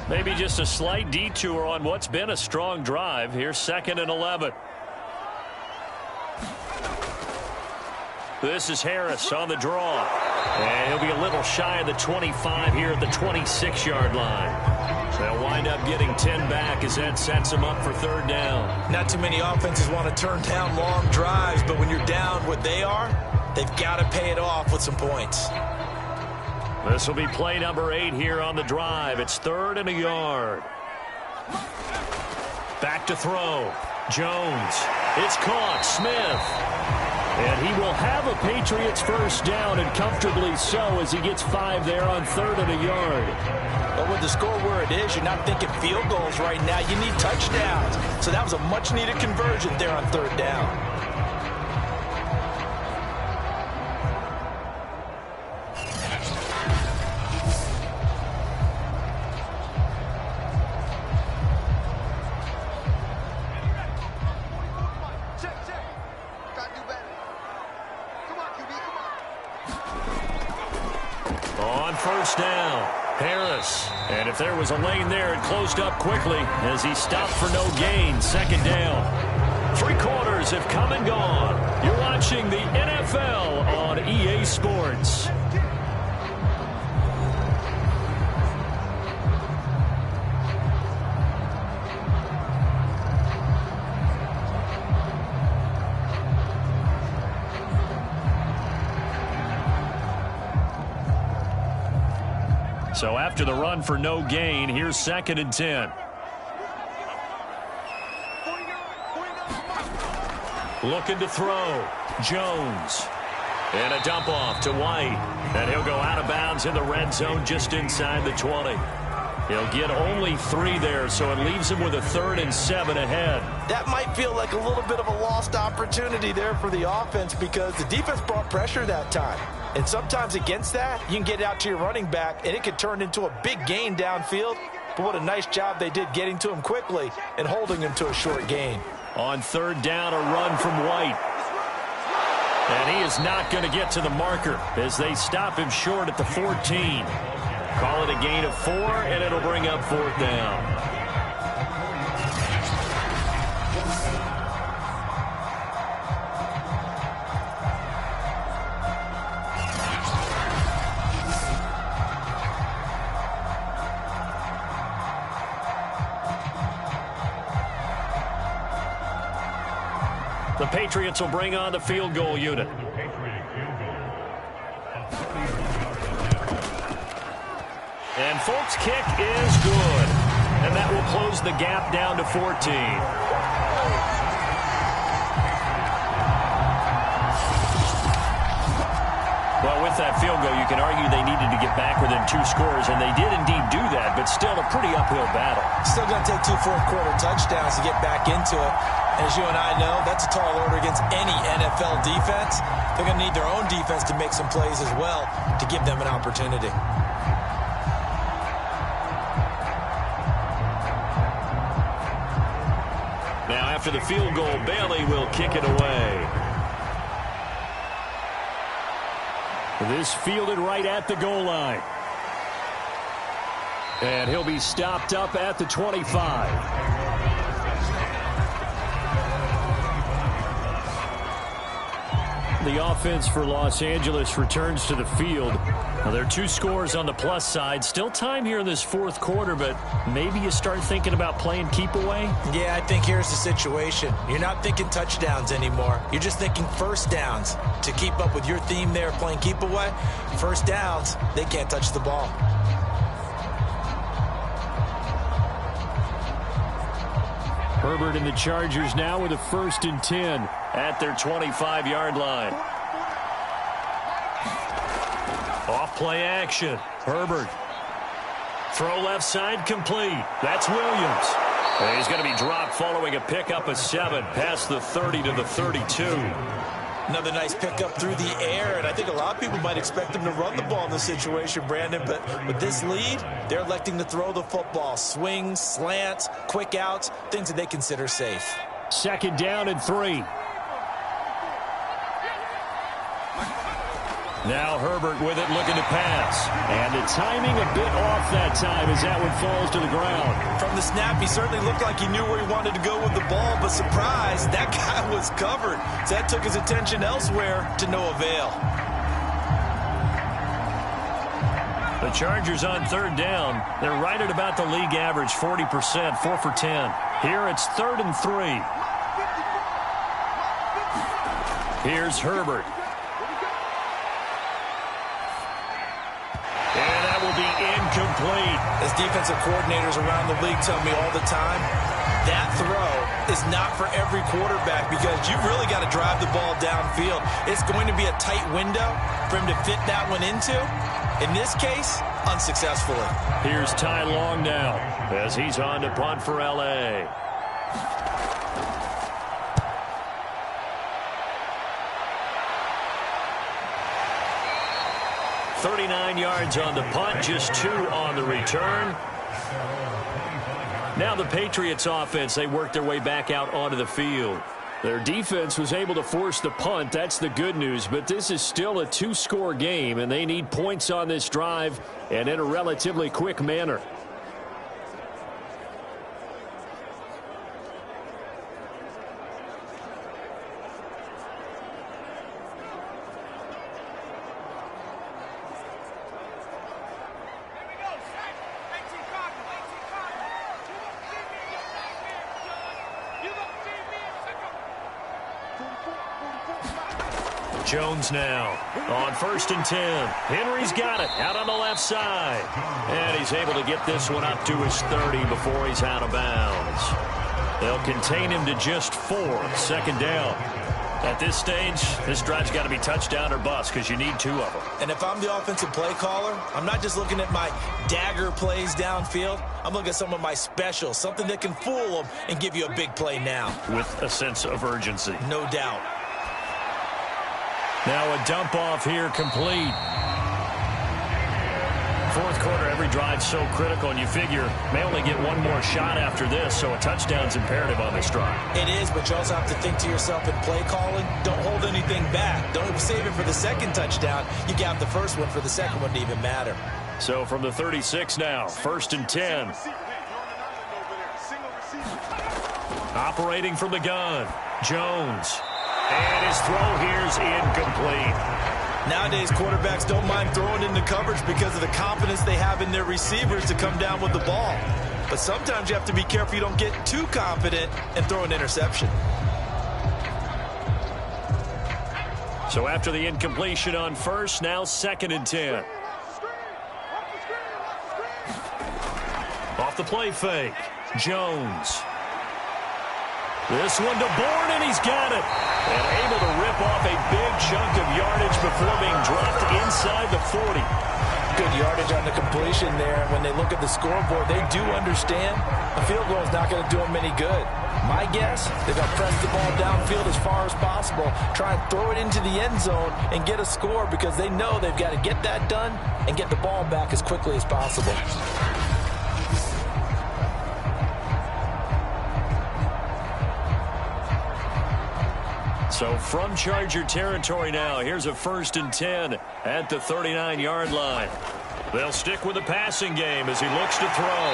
Maybe just a slight detour on what's been a strong drive. Here's 2nd and 11. This is Harris on the draw. And he'll be a little shy of the 25 here at the 26-yard line. So they'll wind up getting 10 back as that sets them up for 3rd down. Not too many offenses want to turn down long drives, but when you're down what they are, they've got to pay it off with some points. This will be play number 8 here on the drive. It's 3rd and a yard. Back to throw. Jones. It's caught. Smith. And he will have a Patriots first down, and comfortably so, as he gets 5 there on 3rd and a yard. But with the score where it is, you're not thinking field goals right now. You need touchdowns. So that was a much-needed conversion there on 3rd down. Down. Harris. And if there was a lane there, it closed up quickly as he stopped for no gain. 2nd down. 3 quarters have come and gone. You're watching the NFL on EA Sports. So after the run for no gain, here's 2nd and 10. Looking to throw. Jones. And a dump off to White. And he'll go out of bounds in the red zone just inside the 20. He'll get only 3 there, so it leaves him with a 3rd and 7 ahead. That might feel like a little bit of a lost opportunity there for the offense because the defense brought pressure that time. And sometimes against that, you can get out to your running back, and it could turn into a big gain downfield. But what a nice job they did getting to him quickly and holding him to a short gain. On 3rd down, a run from White. And he is not going to get to the marker as they stop him short at the 14. Call it a gain of 4, and it'll bring up 4th down. The Patriots will bring on the field goal unit. And Folk's kick is good. And that will close the gap down to 14. Well, with that field goal, you can argue they needed to get back within 2 scores, and they did indeed do that, but still a pretty uphill battle. Still going to take 2 fourth-quarter touchdowns to get back into it. As you and I know, that's a tall order against any NFL defense. They're going to need their own defense to make some plays as well to give them an opportunity. Now, after the field goal, Bailey will kick it away. This fielded right at the goal line. And he'll be stopped up at the 25. The offense for Los Angeles returns to the field. Now, there are 2 scores on the plus side. Still time here in this fourth quarter, but maybe you start thinking about playing keep away? Yeah, I think here's the situation. You're not thinking touchdowns anymore. You're just thinking first downs. To keep up with your theme there, playing keep away, first downs, they can't touch the ball. Herbert and the Chargers now with a 1st and 10 at their 25-yard line. Off play action. Herbert. Throw left side complete. That's Williams. And he's going to be dropped following a pickup of 7 past the 30 to the 32. Another nice pickup through the air, and I think a lot of people might expect them to run the ball in this situation, Brandon, but with this lead, they're electing to throw the football. Swings, slants, quick outs, things that they consider safe. 2nd down and 3. Now Herbert with it, looking to pass. And the timing a bit off that time as that one falls to the ground. From the snap, he certainly looked like he knew where he wanted to go with the ball, but surprise, that guy was covered. So that took his attention elsewhere to no avail. The Chargers on 3rd down. They're right at about the league average, 40%, 4 for 10. Here it's 3rd and 3. Here's Herbert. Incomplete. As defensive coordinators around the league tell me all the time, that throw is not for every quarterback because you've really got to drive the ball downfield. It's going to be a tight window for him to fit that one into. In this case, unsuccessfully. Here's Ty Long now as he's on to punt for L.A. $39 yards on the punt, just 2 on the return. Now the Patriots offense, they work their way back out onto the field. Their defense was able to force the punt. That's the good news, but this is still a 2-score game, and they need points on this drive and in a relatively quick manner. Jones now on 1st and 10. Henry's got it out on the left side. And he's able to get this one up to his 30 before he's out of bounds. They'll contain him to just 4. 2nd down. At this stage, this drive's got to be touchdown or bust because you need 2 of them. And if I'm the offensive play caller, I'm not just looking at my dagger plays downfield. I'm looking at some of my specials, something that can fool them and give you a big play now. With a sense of urgency. No doubt. Now a dump off here complete. Fourth quarter, every drive's so critical, and you figure may only get 1 more shot after this, so a touchdown's imperative on this drive. It is, but you also have to think to yourself in play calling, don't hold anything back. Don't save it for the 2nd touchdown. You got the first one for the 2nd one to even matter. So from the 36 now, 1st and 10. Operating from the gun, Jones. And his throw here's incomplete. Nowadays, quarterbacks don't mind throwing into coverage because of the confidence they have in their receivers to come down with the ball. But sometimes you have to be careful you don't get too confident and throw an interception. So after the incompletion on 1st, now 2nd and 10. Off the play fake, Jones. This one to Bourne, and he's got it. And able to rip off a big chunk of yardage before being dropped inside the 40. Good yardage on the completion there. When they look at the scoreboard, they do understand a field goal is not going to do them any good. My guess, they're going to press the ball downfield as far as possible, try and throw it into the end zone and get a score because they know they've got to get that done and get the ball back as quickly as possible. So from Charger territory now, here's a 1st and 10 at the 39-yard line. They'll stick with the passing game as he looks to throw.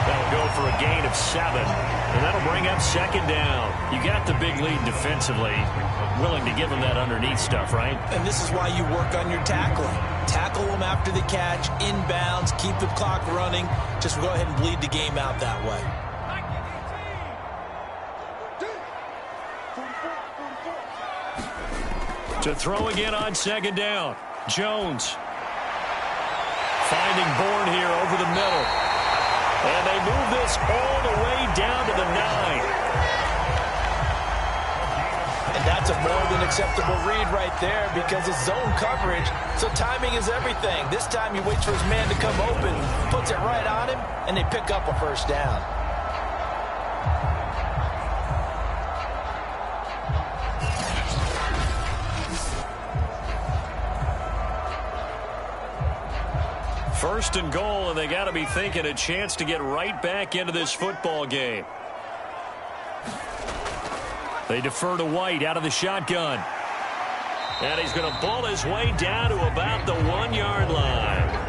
That'll go for a gain of 7, and that'll bring up 2nd down. You got the big lead defensively, willing to give him that underneath stuff, right? And this is why you work on your tackling. Tackle them after the catch, inbounds, keep the clock running. Just go ahead and bleed the game out that way. To throw again on 2nd down. Jones finding Bourne here over the middle. And they move this all the way down to the 9. And that's a more than acceptable read right there because it's zone coverage, so timing is everything. This time he waits for his man to come open, puts it right on him, and they pick up a 1st down. First and goal, and they got to be thinking a chance to get right back into this football game. They defer to White out of the shotgun. And he's going to ball his way down to about the 1-yard line.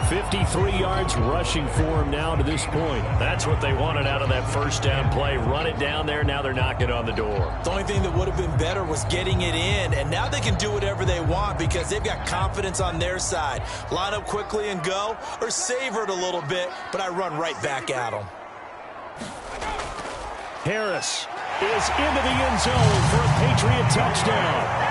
53 yards rushing for him now to this point. That's what they wanted out of that 1st down play. Run it down there. Now they're knocking on the door. The only thing that would have been better was getting it in, and now they can do whatever they want because they've got confidence on their side. Line up quickly and go, or savor it a little bit, but I run right back at them. Harris is into the end zone for a Patriot touchdown.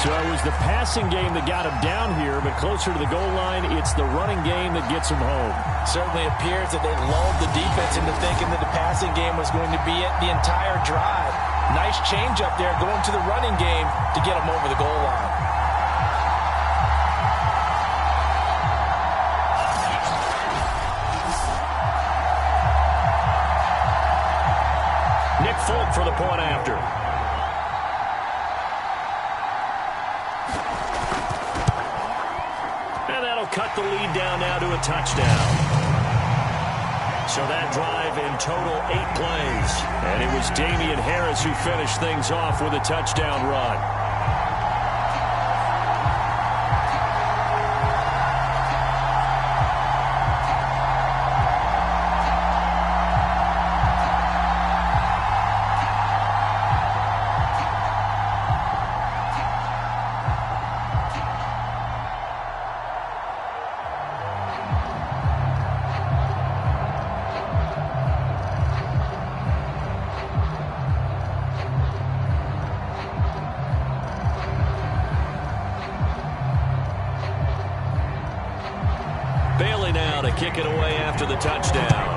So it was the passing game that got him down here, but closer to the goal line, it's the running game that gets him home. Certainly appears that they lulled the defense into thinking that the passing game was going to be it the entire drive. Nice change up there going to the running game to get him over the goal line. Nick Folk for the point after. Cut the lead down now to a touchdown. So that drive in total 8 plays. And it was Damian Harris who finished things off with a touchdown run. Kick it away after the touchdown.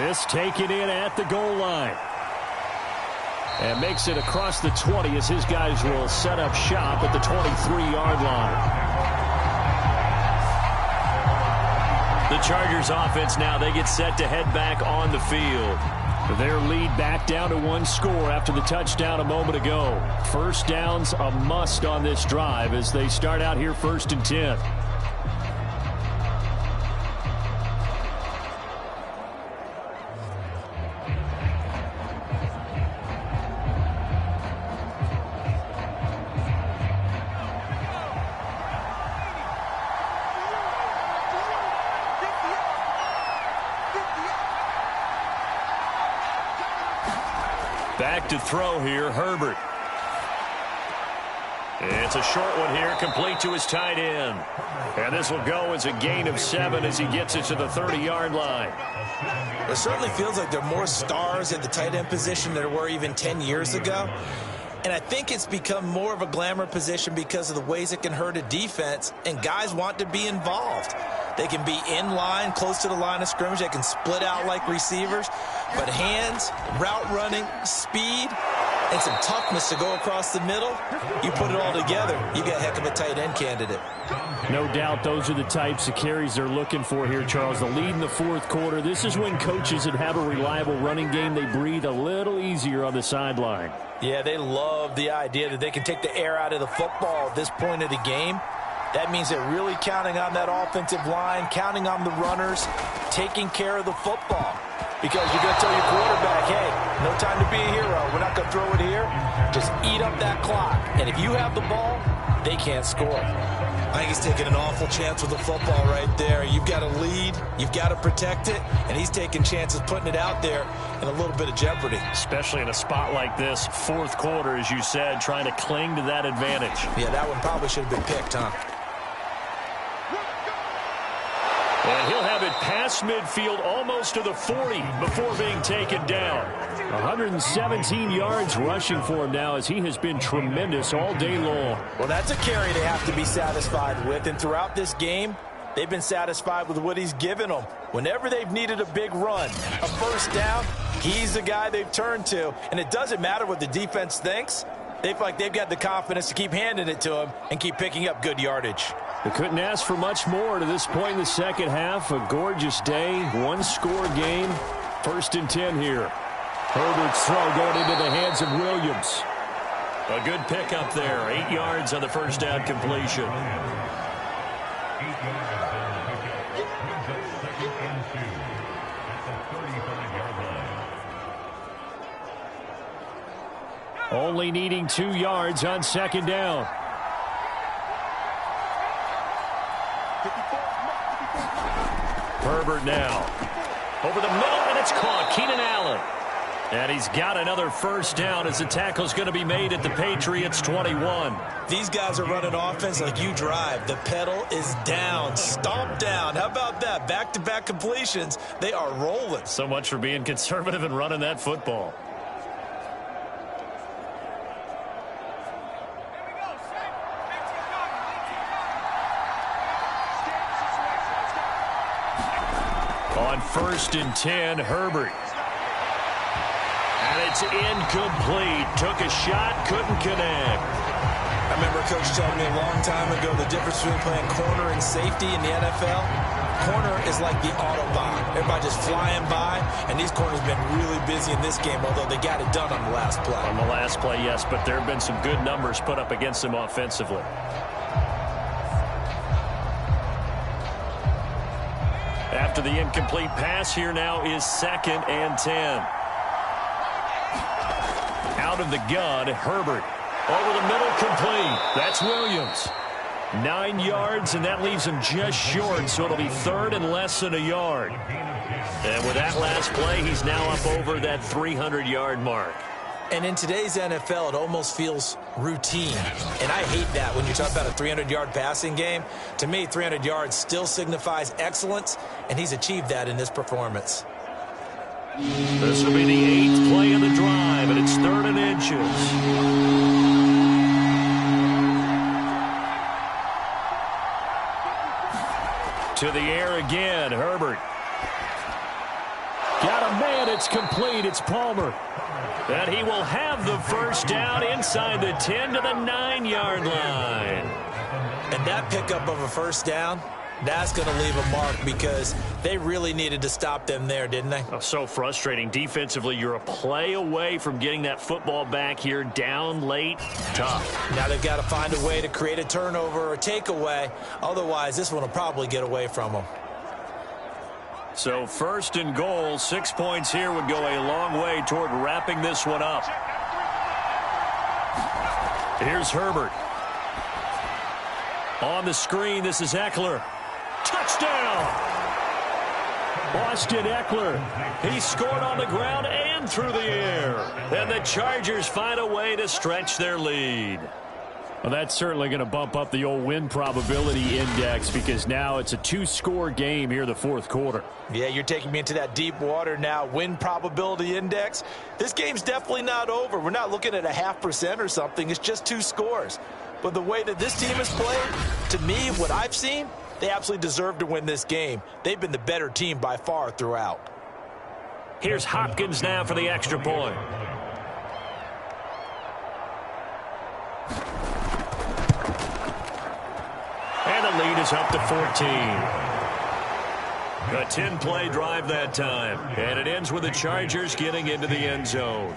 This taken in at the goal line. And makes it across the 20 as his guys will set up shop at the 23-yard line. The Chargers offense now, they get set to head back on the field. Their lead back down to 1 score after the touchdown a moment ago. 1st down's a must on this drive as they start out here 1st and 10. Back to throw here, Herbert. It's a short one here, complete to his tight end. And this will go as a gain of 7 as he gets it to the 30-yard line. It certainly feels like there are more stars at the tight end position than there were even 10 years ago. And I think it's become more of a glamour position because of the ways it can hurt a defense, and guys want to be involved. They can be in line, close to the line of scrimmage. They can split out like receivers. But hands, route running, speed, and some toughness to go across the middle, you put it all together, you get a heck of a tight end candidate. No doubt those are the types of carries they're looking for here, Charles. The lead in the 4th quarter. This is when coaches that have a reliable running game, they breathe a little easier on the sideline. Yeah, they love the idea that they can take the air out of the football at this point of the game. That means they're really counting on that offensive line, counting on the runners, taking care of the football. Because you're going to tell your quarterback, hey, no time to be a hero. We're not going to throw it here. Just eat up that clock. And if you have the ball, they can't score. I think he's taking an awful chance with the football right there. You've got to lead. You've got to protect it. And he's taking chances putting it out there in a little bit of jeopardy. Especially in a spot like this, fourth quarter, as you said, trying to cling to that advantage. Yeah, that one probably should have been picked, huh? And he'll have it past midfield almost to the 40 before being taken down. 117 yards rushing for him now as he has been tremendous all day long. Well, that's a carry they have to be satisfied with. And throughout this game, they've been satisfied with what he's given them. Whenever they've needed a big run, a first down, he's the guy they've turned to. And it doesn't matter what the defense thinks. They feel like they've got the confidence to keep handing it to him and keep picking up good yardage. They couldn't ask for much more to this point in the second half. A gorgeous day, one-score game. 1st and 10 here. Herbert's throw going into the hands of Williams. A good pickup there. 8 yards on the first down completion. Only needing 2 yards on second down. Herbert now. Over the middle, and it's caught. Keenan Allen. And he's got another first down as the tackle's going to be made at the Patriots 21. These guys are running offense like you drive. The pedal is down, stomp down. How about that? Back-to-back completions. They are rolling. So much for being conservative and running that football. On 1st and 10, Herbert. And it's incomplete. Took a shot, couldn't connect. I remember Coach telling me a long time ago the difference between playing corner and safety in the NFL. Corner is like the Autobahn. Everybody just flying by, and these corners have been really busy in this game, although they got it done on the last play. On the last play, yes, but there have been some good numbers put up against them offensively. After the incomplete pass, here now is 2nd and 10. Out of the gun, Herbert. Over the middle, complete. That's Williams. 9 yards, and that leaves him just short, so it'll be 3rd and less than a yard. And with that last play, he's now up over that 300-yard mark. And in today's NFL, it almost feels routine. And I hate that when you talk about a 300-yard passing game. To me, 300 yards still signifies excellence, and he's achieved that in this performance. This will be the 8th play of the drive, and it's 3rd and inches. To the air again, Herbert. Got a man, it's complete, it's Palmer. And he will have the first down inside the 10 to the 9-yard line. And that pickup of a first down, that's going to leave a mark because they really needed to stop them there, didn't they? Oh, so frustrating. Defensively, you're a play away from getting that football back here, down late. Tough. Now they've got to find a way to create a turnover or takeaway. Otherwise, this one will probably get away from them. So 1st and goal, 6 points here would go a long way toward wrapping this one up. Here's Herbert. On the screen, this is Eckler. Touchdown! Austin Eckler. He scored on the ground and through the air. And the Chargers find a way to stretch their lead. Well, that's certainly going to bump up the old win probability index because now it's a 2-score game here in the 4th quarter. Yeah, you're taking me into that deep water now. Win probability index. This game's definitely not over. We're not looking at a 0.5% or something. It's just 2 scores. But the way that this team has played, to me, what I've seen, they absolutely deserve to win this game. They've been the better team by far throughout. Here's Hopkins now for the extra point. And the lead is up to 14. A 10-play drive that time. And it ends with the Chargers getting into the end zone.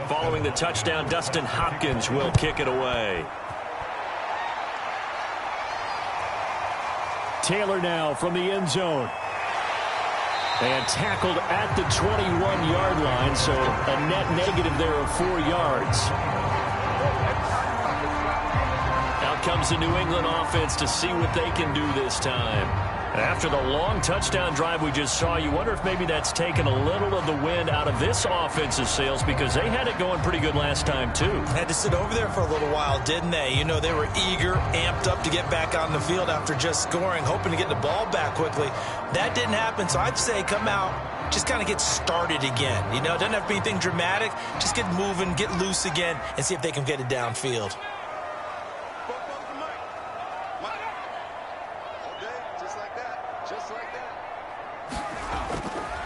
Following the touchdown, Dustin Hopkins will kick it away. Taylor now from the end zone. And tackled at the 21-yard line, so a net negative there of 4 yards. Out comes the New England offense to see what they can do this time. After the long touchdown drive we just saw, you wonder if maybe that's taken a little of the wind out of this offensive sails, because they had it going pretty good last time, too. Had to sit over there for a little while, didn't they? You know, they were eager, amped up to get back on the field after just scoring, hoping to get the ball back quickly. That didn't happen, so I'd say come out, just kind of get started again. You know, it doesn't have to be anything dramatic. Just get moving, get loose again, and see if they can get it downfield.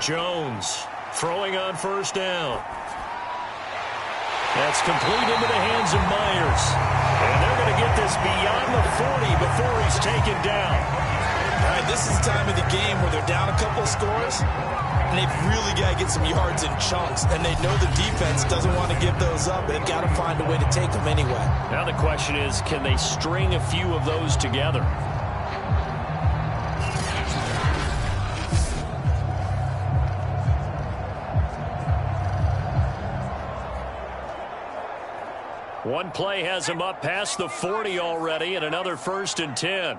Jones throwing on first down. That's complete into the hands of Myers. And they're going to get this beyond the 40 before he's taken down. All right, this is the time of the game where they're down a couple of scores, and they've really got to get some yards in chunks. And they know the defense doesn't want to give those up. They've got to find a way to take them anyway. Now the question is, can they string a few of those together? One play has him up past the 40 already, and another 1st and 10.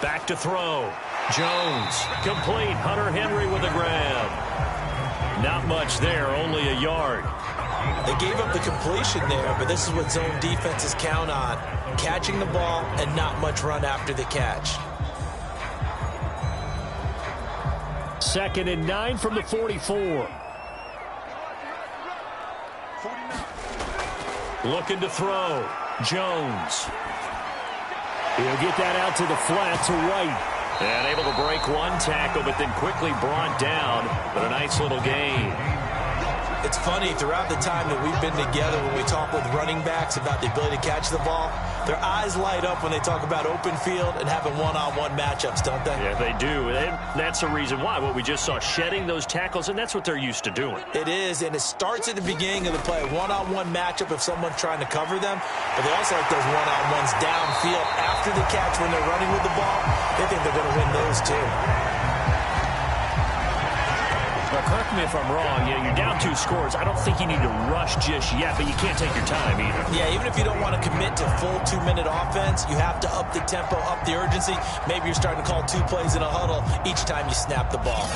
Back to throw. Jones, complete. Hunter Henry with a grab. Not much there, only a yard. They gave up the completion there, but this is what zone defenses count on. Catching the ball and not much run after the catch. 2nd and 9 from the 44. Looking to throw. Jones. He'll get that out to the flat to White. And able to break one tackle, but then quickly brought down. But a nice little gain. It's funny, throughout the time that we've been together, when we talk with running backs about the ability to catch the ball, their eyes light up when they talk about open field and having one-on-one matchups, don't they? Yeah, they do. And that's the reason why. What we just saw, shedding those tackles, and that's what they're used to doing. It is, and it starts at the beginning of the play, a one-on-one matchup if someone's trying to cover them, but they also like those one-on-ones downfield after the catch when they're running with the ball. They think they're going to win those, too. Well, correct me if I'm wrong. Yeah, you're down 2 scores. I don't think you need to rush just yet, but you can't take your time either. Yeah, even if you don't want to commit to full 2-minute offense, you have to up the tempo, up the urgency. Maybe you're starting to call 2 plays in a huddle each time you snap the ball.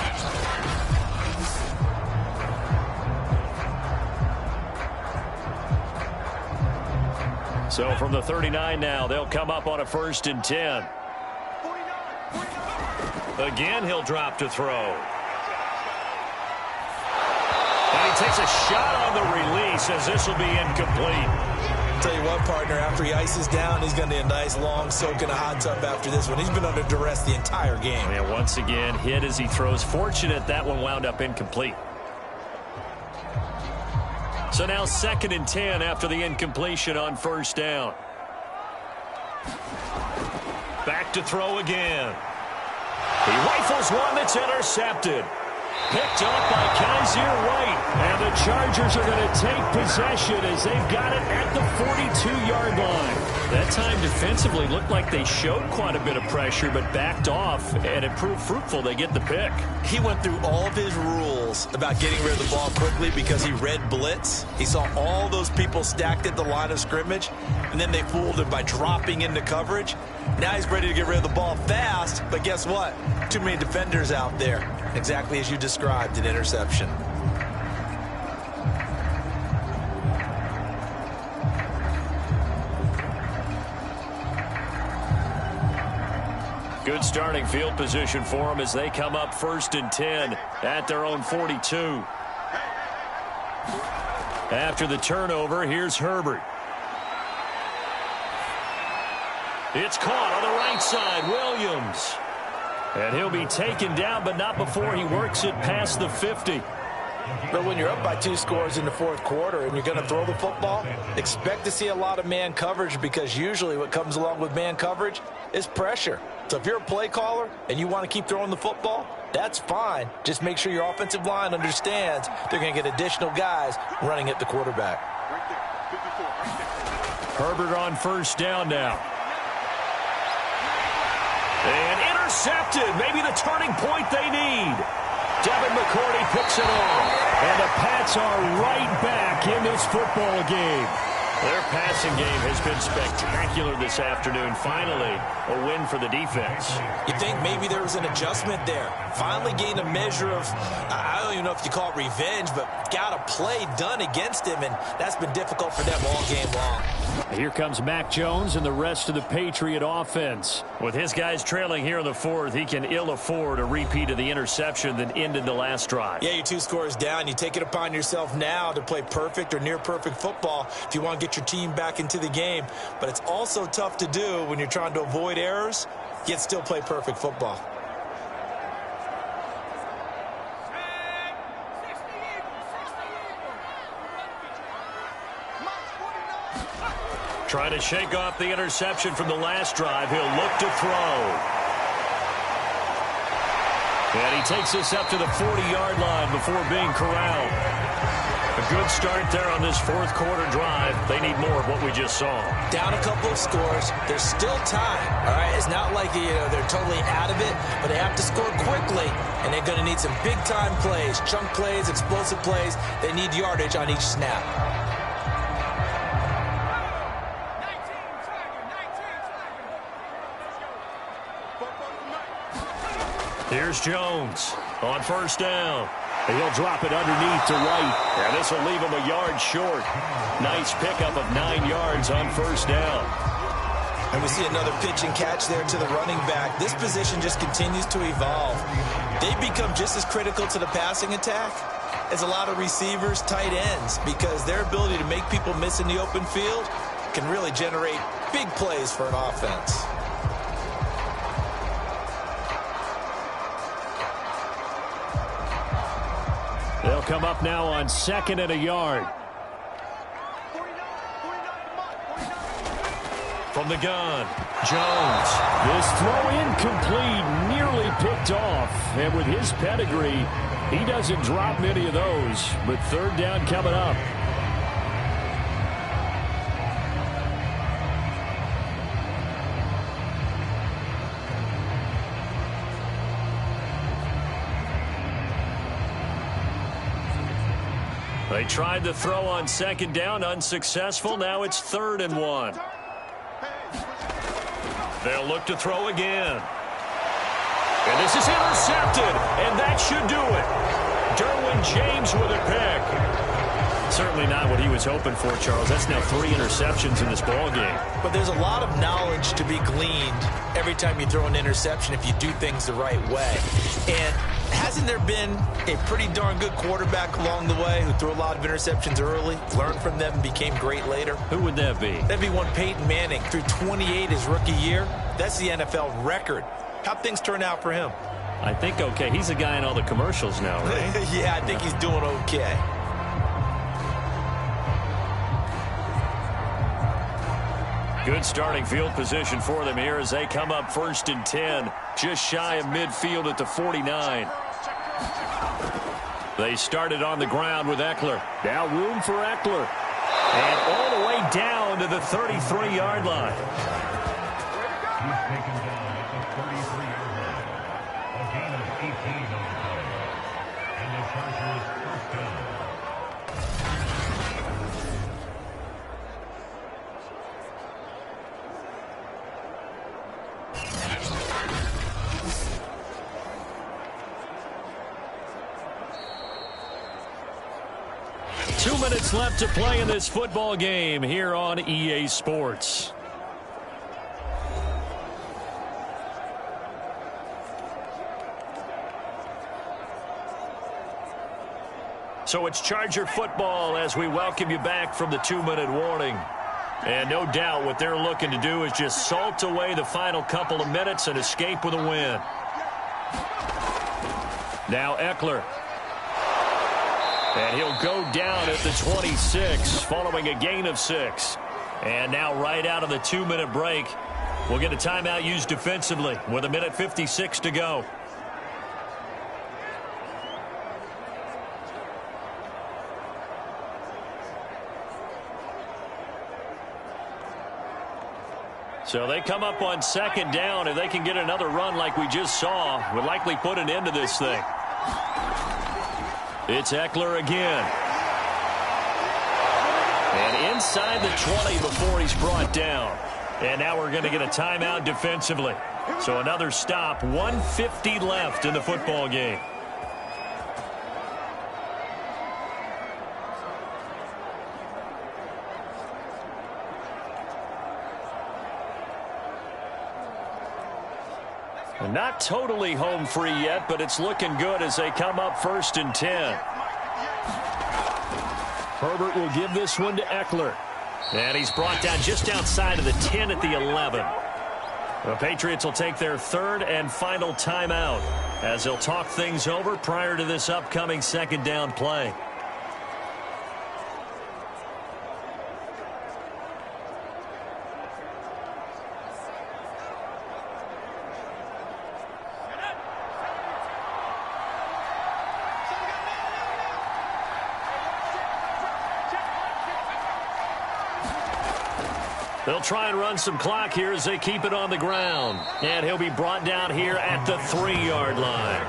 So from the 39 now, they'll come up on a 1st and 10. Again, he'll drop to throw. And he takes a shot on the release as this will be incomplete. Tell you what, partner, after he ices down, he's going to need a nice long soak in a hot tub after this one. He's been under duress the entire game. And once again, hit as he throws. Fortunate that one wound up incomplete. So now 2nd and 10 after the incompletion on 1st down. Back to throw again. He rifles one that's intercepted. Picked up by Kaiser White. And the Chargers are going to take possession as they've got it at the 42-yard line. That time defensively looked like they showed quite a bit of pressure, but backed off, and it proved fruitful. They get the pick. He went through all of his rules about getting rid of the ball quickly because he read blitz. He saw all those people stacked at the line of scrimmage, and then they fooled him by dropping into coverage. Now he's ready to get rid of the ball fast, but guess what? Too many defenders out there. Exactly as you described, an interception. Good starting field position for them as they come up 1st and 10 at their own 42. After the turnover, here's Herbert. It's caught on the right side, Williams. And he'll be taken down, but not before he works it past the 50. But when you're up by 2 scores in the 4th quarter and you're going to throw the football, expect to see a lot of man coverage, because usually what comes along with man coverage is pressure. So if you're a play caller and you want to keep throwing the football, that's fine. Just make sure your offensive line understands they're going to get additional guys running at the quarterback. Herbert on first down now. And intercepted. Maybe the turning point they need. Devin McCourty picks it off. And the Pats are right back in this football game. Their passing game has been spectacular this afternoon. Finally, a win for the defense. You think maybe there was an adjustment there. Finally gained a measure of, I don't even know if you call it revenge, but got a play done against him, and that's been difficult for them all game long. Here comes Mac Jones and the rest of the Patriot offense. With his guys trailing here in the fourth, he can ill afford a repeat of the interception that ended the last drive. Yeah, you're 2 scores down. You take it upon yourself now to play perfect or near perfect football if you want to get your team back into the game. But it's also tough to do when you're trying to avoid errors, yet still play perfect football. Trying to shake off the interception from the last drive. He'll look to throw. And he takes this up to the 40-yard line before being corralled. A good start there on this fourth quarter drive. They need more of what we just saw. Down a couple of scores. There's still time. All right, it's not like they're totally out of it, but they have to score quickly, and they're going to need some big-time plays, chunk plays, explosive plays. They need yardage on each snap. Here's Jones on first down. And he'll drop it underneath to White. And this will leave him a yard short. Nice pickup of 9 yards on first down. And we see another pitch and catch there to the running back. This position just continues to evolve. They've become just as critical to the passing attack as a lot of receivers, tight ends, because their ability to make people miss in the open field can really generate big plays for an offense. They'll come up now on 2nd and a yard. From the gun, Jones. This throw incomplete, nearly picked off. And with his pedigree, he doesn't drop many of those. But third down coming up. They tried to throw on 2nd down, unsuccessful. Now it's 3rd and 1. They'll look to throw again. And this is intercepted, and that should do it. Derwin James with a pick. Certainly not what he was hoping for, Charles. That's now 3 interceptions in this ball game. But there's a lot of knowledge to be gleaned every time you throw an interception if you do things the right way. And hasn't there been a pretty darn good quarterback along the way who threw a lot of interceptions early, learned from them, and became great later? Who would that be? That'd be one Peyton Manning. Threw 28 his rookie year. That's the NFL record. How'd things turn out for him? I think okay. He's a guy in all the commercials now, right? Yeah, I think he's doing okay. Good starting field position for them here as they come up 1st and 10, just shy of midfield at the 49. They started on the ground with Eckler. Now room for Eckler. And all the way down to the 33-yard line. He's taken down at the 33-yard line. A gain of 18 on the play. And the Chargers first down. 2 minutes left to play in this football game here on EA Sports. So it's Charger football as we welcome you back from the 2-minute warning. And no doubt what they're looking to do is just salt away the final couple of minutes and escape with a win. Now Eckler. And he'll go down at the 26 following a gain of 6. And now right out of the 2-minute break, We'll get a timeout used defensively with 1:56 to go. So they come up on second down. If they can get another run like we just saw, would likely put an end to this thing. It's Eckler again. And inside the 20 before he's brought down. And now we're going to get a timeout defensively. So another stop, 1:50 left in the football game. And not totally home free yet, but it's looking good as they come up 1st and 10. Herbert will give this one to Eckler. And he's brought down just outside of the 10 at the 11. The Patriots will take their 3rd and final timeout as they'll talk things over prior to this upcoming 2nd down play. They'll try and run some clock here as they keep it on the ground. And he'll be brought down here at the 3-yard line.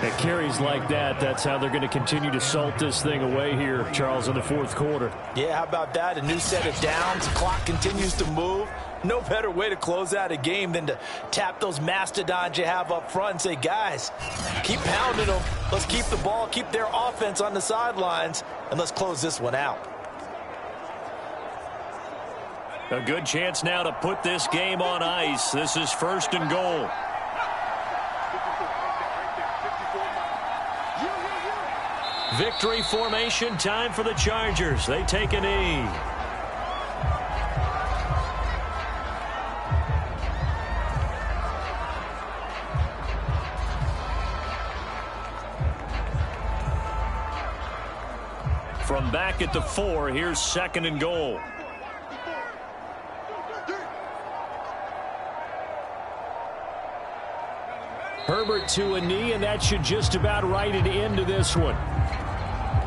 At carries like that, that's how they're going to continue to salt this thing away here, Charles, in the 4th quarter. Yeah, how about that? A new set of downs. Clock continues to move. No better way to close out a game than to tap those mastodons you have up front and say, guys, keep pounding them. Let's keep the ball, keep their offense on the sidelines, and let's close this one out. A good chance now to put this game on ice. This is 1st and goal. Victory formation time for the Chargers. They take a knee. From back at the 4, here's 2nd and goal. Herbert to a knee, and that should just about write it into this one.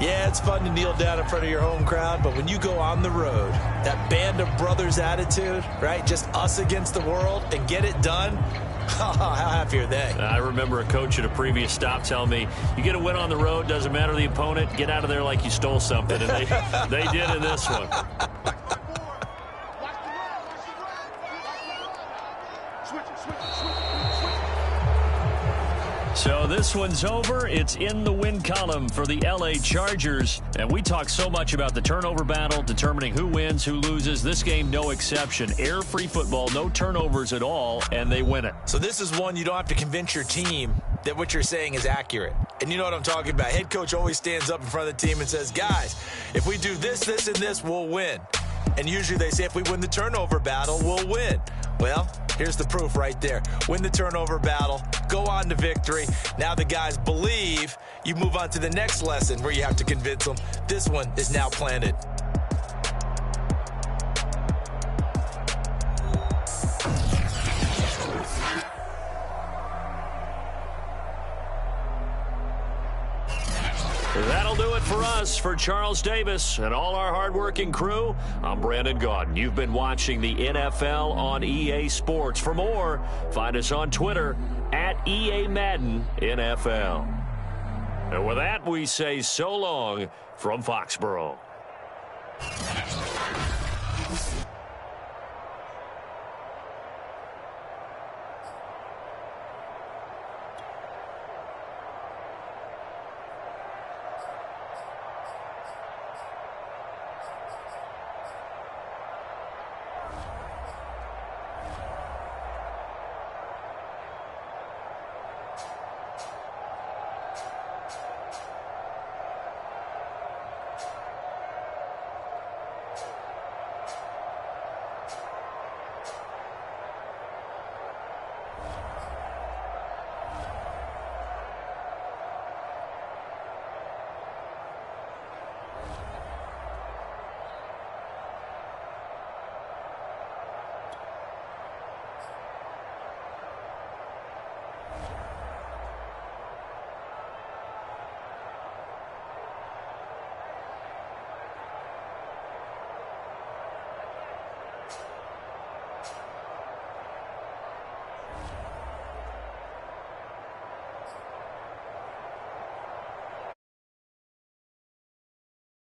Yeah, it's fun to kneel down in front of your home crowd, but when you go on the road, that band of brothers attitude, right, just us against the world, and get it done, how happy are they? I remember a coach at a previous stop telling me, you get a win on the road, doesn't matter the opponent, get out of there like you stole something, and they did in this one. So this one's over. It's in the win column for the LA Chargers. And we talk so much about the turnover battle, determining who wins, who loses. This game, no exception. Air-free football, no turnovers at all, and they win it. So this is one you don't have to convince your team that what you're saying is accurate. And you know what I'm talking about. Head coach always stands up in front of the team and says, guys, if we do this, this, and this, we'll win. And usually they say if we win the turnover battle, we'll win. Well, here's the proof right there. Win the turnover battle, go on to victory. Now the guys believe. You move on to the next lesson where you have to convince them. This one is now planted. That'll do it for us. For Charles Davis and all our hardworking crew, I'm Brandon Gaudin. You've been watching the NFL on EA Sports. For more, find us on Twitter at EA Madden NFL. And with that, we say so long from Foxborough.